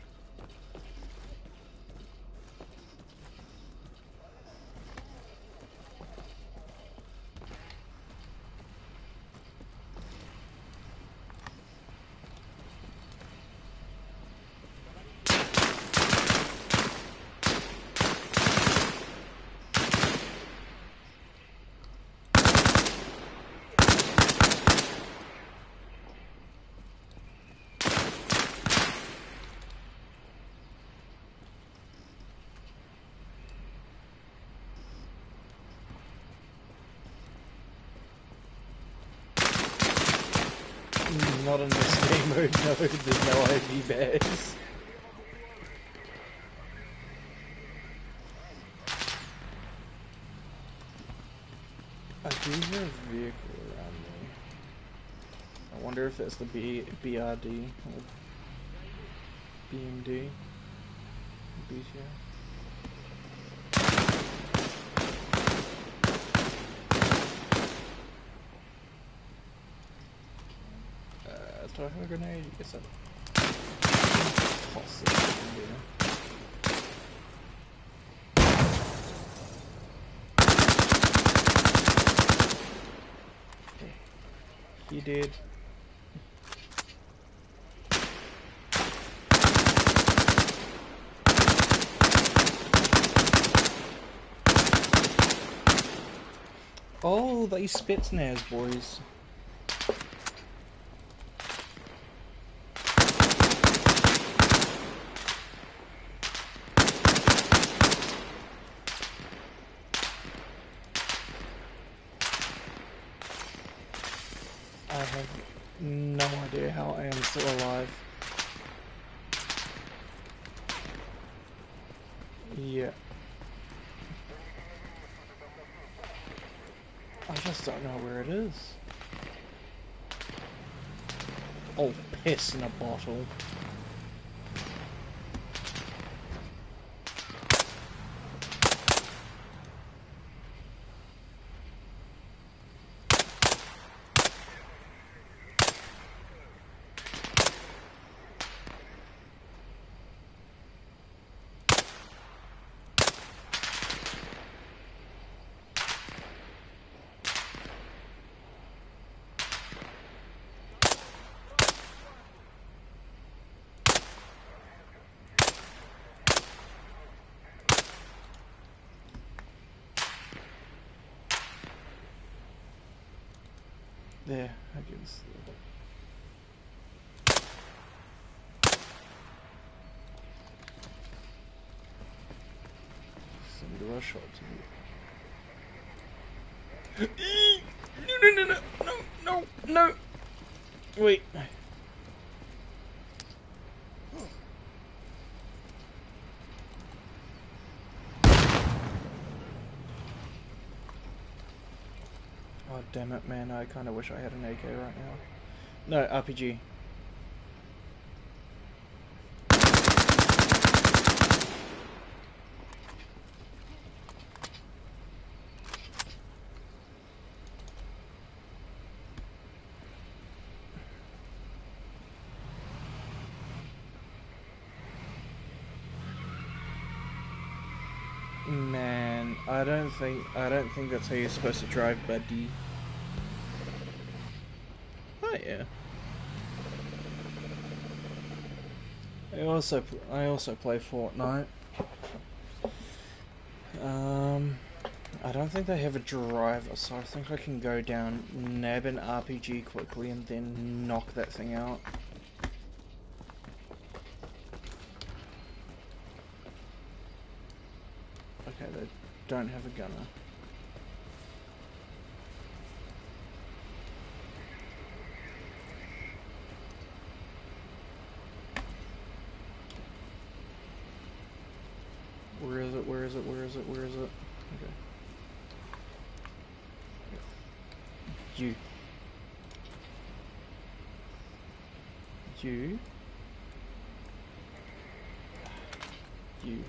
Not in this game mode, no, there's no IV bags. I do hear a vehicle around me. I wonder if it's the BRD or BMD. BTR. Do I have a grenade? Yes, I toss it in there. Okay. He did. Oh, these Spetsnaz boys. I have no idea how I am still alive. Yeah. I just don't know where it is. Oh, piss in a bottle. There, I guess. Send a shot to you. No! Wait. Oh damn it, man! I kind of wish I had an AK right now. No, RPG. Man, I don't think that's how you're supposed to drive, buddy. Oh yeah. I also play Fortnite. I don't think they have a driver, so I think I can go down, nab an RPG quickly, and then knock that thing out. Okay, they don't have a gunner. Where is it? Where is it? Where is it? Where is it? Okay. You. You. You.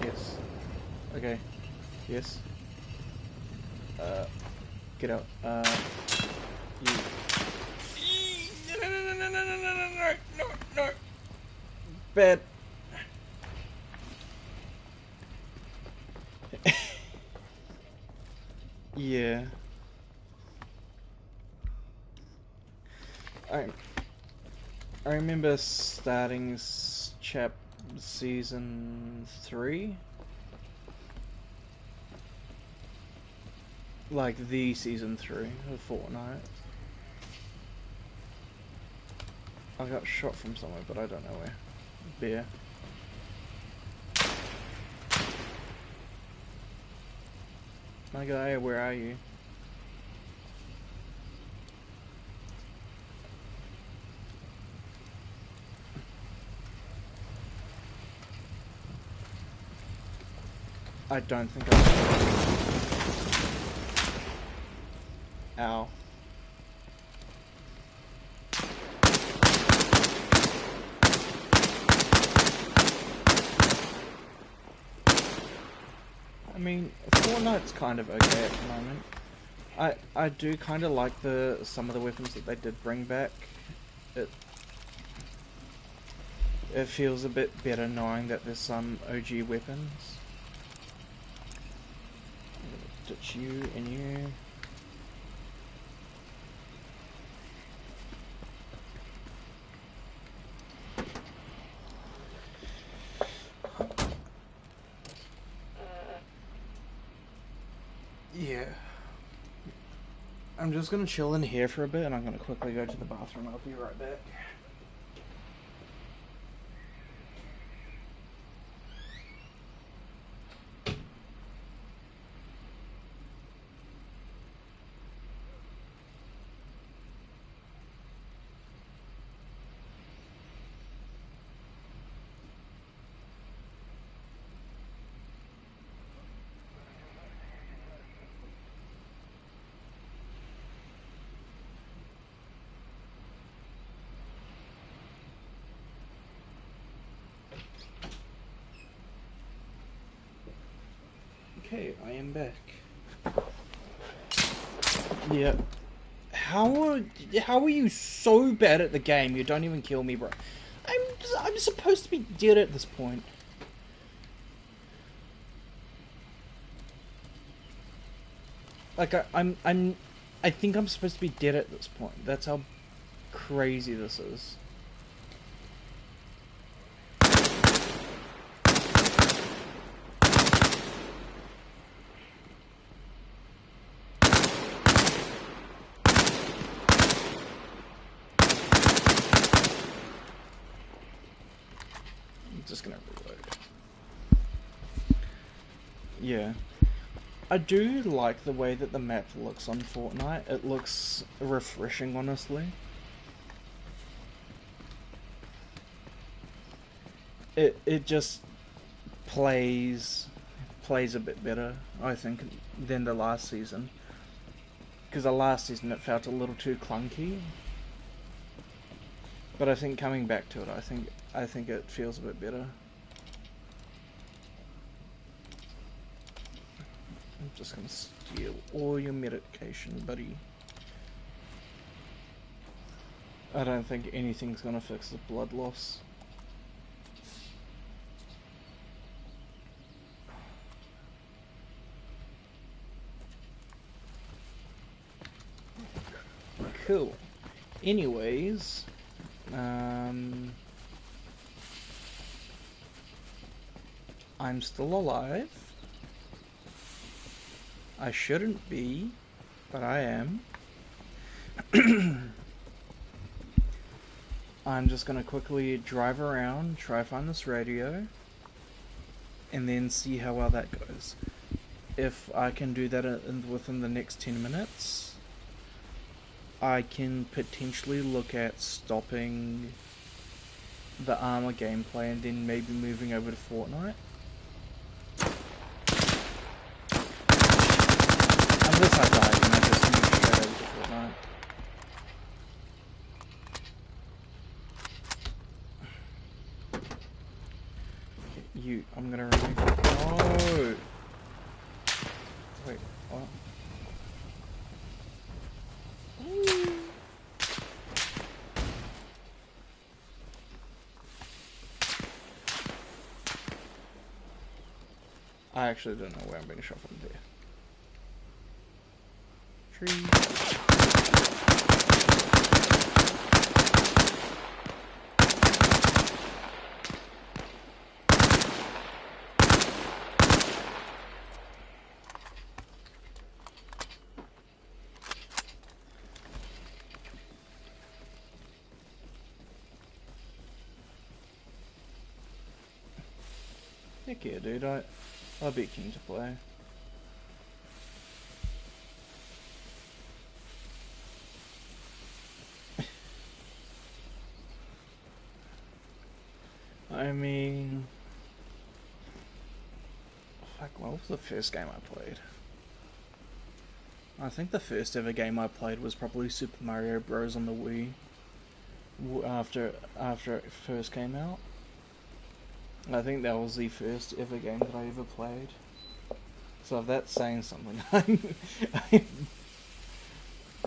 Yes. Okay. Yes. Get out. You. No. Bad. Yeah. I remember starting season 3. Like the season 3 of Fortnite. I got shot from somewhere, but I don't know where. Bear. My guy, where are you? I don't think I... Ow. I mean, Fortnite's kind of okay at the moment. I do kind of like some of the weapons that they did bring back. It feels a bit better knowing that there's some OG weapons. Ditch you and you. Yeah. I'm just gonna chill in here for a bit and I'm gonna quickly go to the bathroom. I'll be right back. Okay, I am back. Yeah. How are you so bad at the game you don't even kill me, bro? I'm supposed to be dead at this point. Like I think I'm supposed to be dead at this point. That's how crazy this is. I'm just gonna reload. Yeah. I do like the way that the map looks on Fortnite. It looks refreshing, honestly. It just plays a bit better, I think, than the last season. Because the last season it felt a little too clunky. But I think coming back to it, I think it feels a bit better. I'm just gonna steal all your medication, buddy. I don't think anything's gonna fix the blood loss. Cool. Anyways, I'm still alive. I shouldn't be, but I am. I'm just gonna quickly drive around, try find this radio, and then see how well that goes. If I can do that within the next 10 minutes, I can potentially look at stopping the Arma gameplay and then maybe moving over to Fortnite. Unless I die, then I just move straight over to Fortnite. You, I'm gonna remove. No! Wait, what? I actually don't know where I'm being shot from there. Tree. Heck yeah, dude, I'll be keen to play. I mean, fuck, what was the first game I played? I think the first ever game I played was probably Super Mario Bros. On the Wii. After it first came out. I think that was the first ever game that I ever played. So if that's saying something,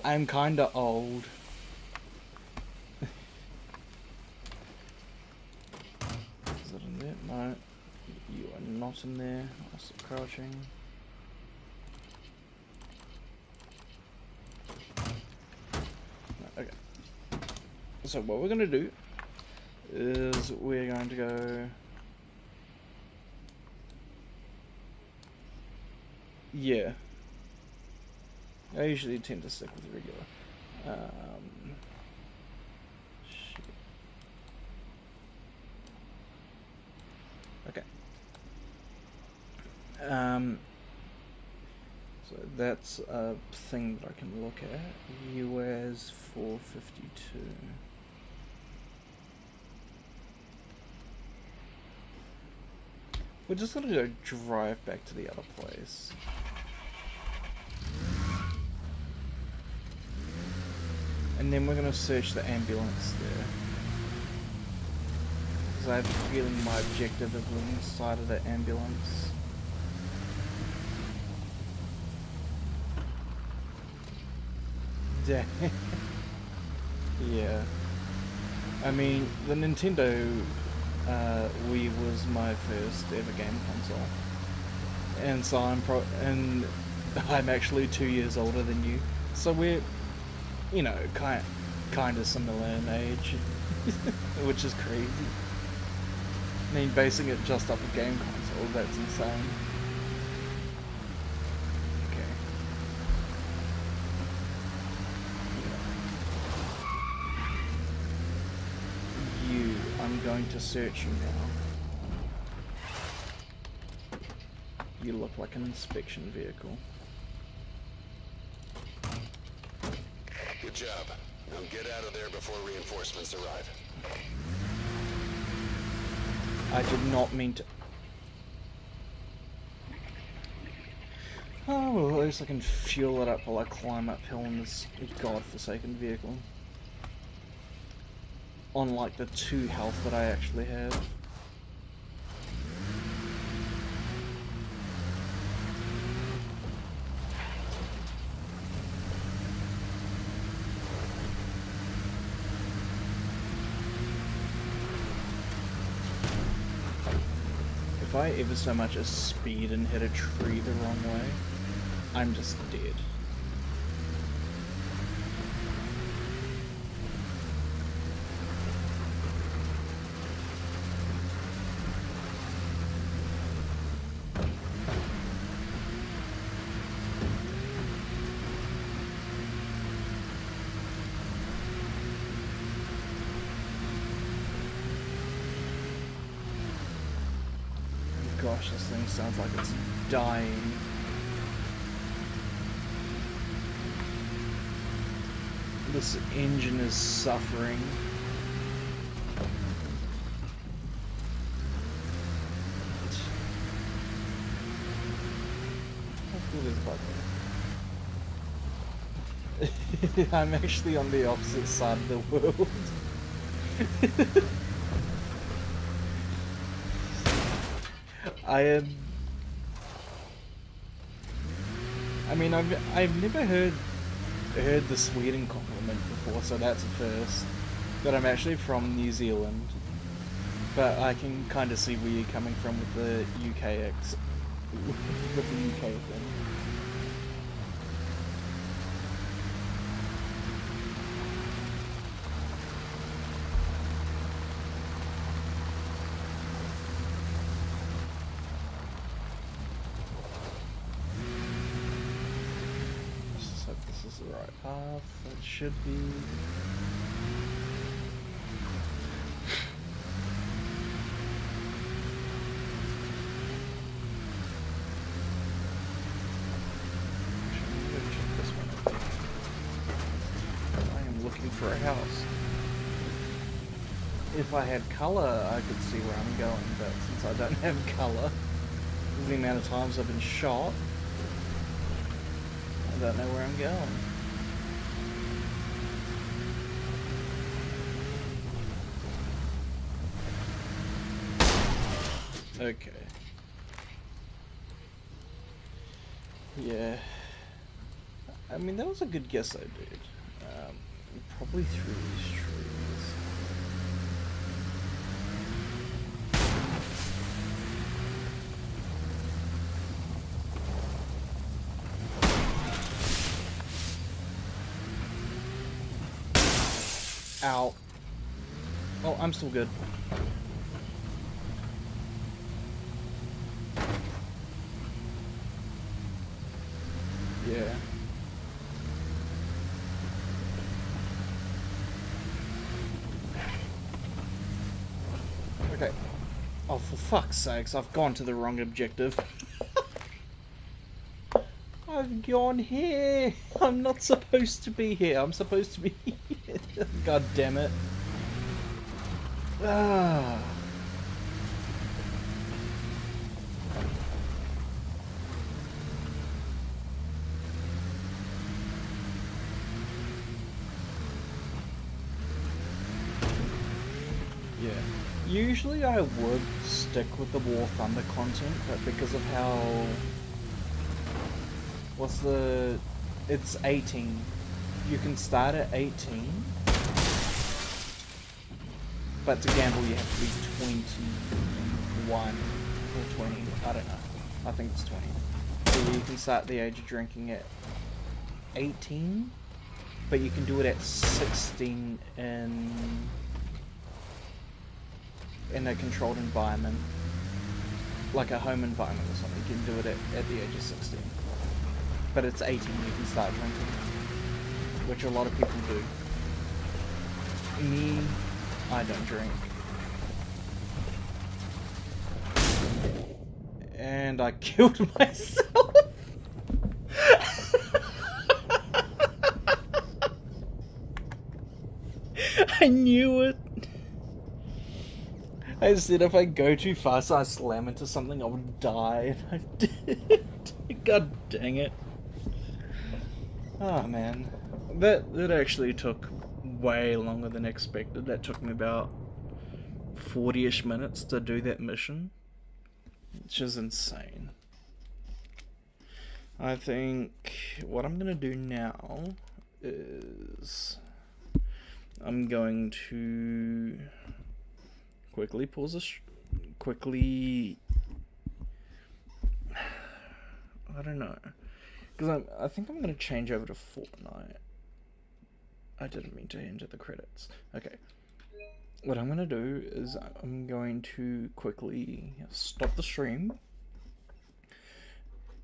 I'm kinda old. Is it in there? No. You are not in there. I'll stop crouching. No, okay. So what we're gonna do is we're going to go. Yeah. I usually tend to stick with regular. Shit. Okay. So that's a thing that I can look at. US 452. We're just gonna go drive back to the other place. And then we're gonna search the ambulance there. Because I have a feeling my objective is inside of the ambulance. Damn. Yeah. I mean, the Nintendo Wii was my first ever game console. And so I'm actually 2 years older than you, so we're, you know, kind of similar in age, which is crazy. I mean, basing it just off a game console, that's insane. Okay. You, I'm going to search you now. You look like an inspection vehicle. Good job. Now get out of there before reinforcements arrive. I did not mean to... Oh, well, at least I can fuel it up while I climb uphill in this godforsaken vehicle. Unlike the 2 health that I actually have. If I ever so much as speed and hit a tree the wrong way, I'm just dead. Gosh, this thing sounds like it's dying. This engine is suffering. How cool is that? I'm actually on the opposite side of the world. I am. I mean, I've never heard the Sweden compliment before, so that's a first. But I'm actually from New Zealand. But I can kind of see where you're coming from with the UK with the UK thing. The right path, that should be. I am looking for a house. If I had colour, I could see where I'm going, but since I don't have colour, the amount of times I've been shot, I don't know where I'm going. Okay. Yeah. I mean, that was a good guess I did. Probably through these trees. Ow. Oh, I'm still good. Yeah. Okay. Oh, for fuck's sakes, I've gone to the wrong objective. I've gone here. I'm not supposed to be here. I'm supposed to be here. God damn it. Ah. Yeah. Usually I would stick with the War Thunder content, but because of how... What's the... It's 18. You can start at 18. But to gamble you have to be 21 or 20. I don't know. I think it's 20. So you can start the age of drinking at 18, but you can do it at 16 in a controlled environment, like a home environment or something. You can do it at the age of 16. But it's 18 you can start drinking, which a lot of people do. Me, I don't drink. And I killed myself. I knew it. I said if I go too fast and I slam into something, I would die, and I did. God dang it. Oh man. That actually took way longer than expected. That took me about 40-ish minutes to do that mission, which is insane. I think what I'm gonna do now is I'm going to quickly pause this. Quickly, I don't know, because I think I'm gonna change over to Fortnite. I didn't mean to enter the credits. Okay. What I'm gonna do is I'm going to quickly stop the stream,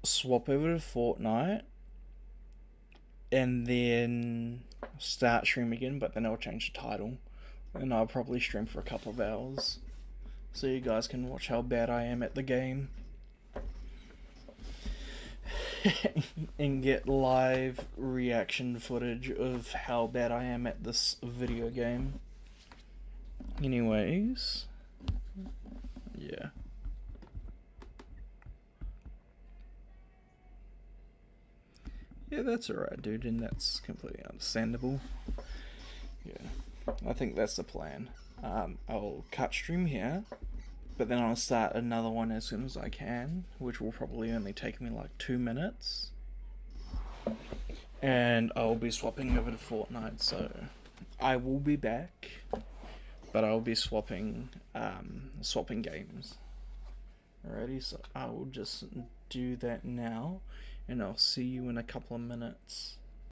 swap over to Fortnite, and then start stream again, but then I'll change the title, and I'll probably stream for a couple of hours, so you guys can watch how bad I am at the game, and get live reaction footage of how bad I am at this video game. Anyways, yeah. Yeah, that's alright, dude, and that's completely understandable. Yeah, I think that's the plan. I'll cut stream here, but then I'll start another one as soon as I can, which will probably only take me like 2 minutes. And I'll be swapping over to Fortnite, so I will be back, but I'll be swapping games. Alrighty, so I will just do that now, and I'll see you in a couple of minutes.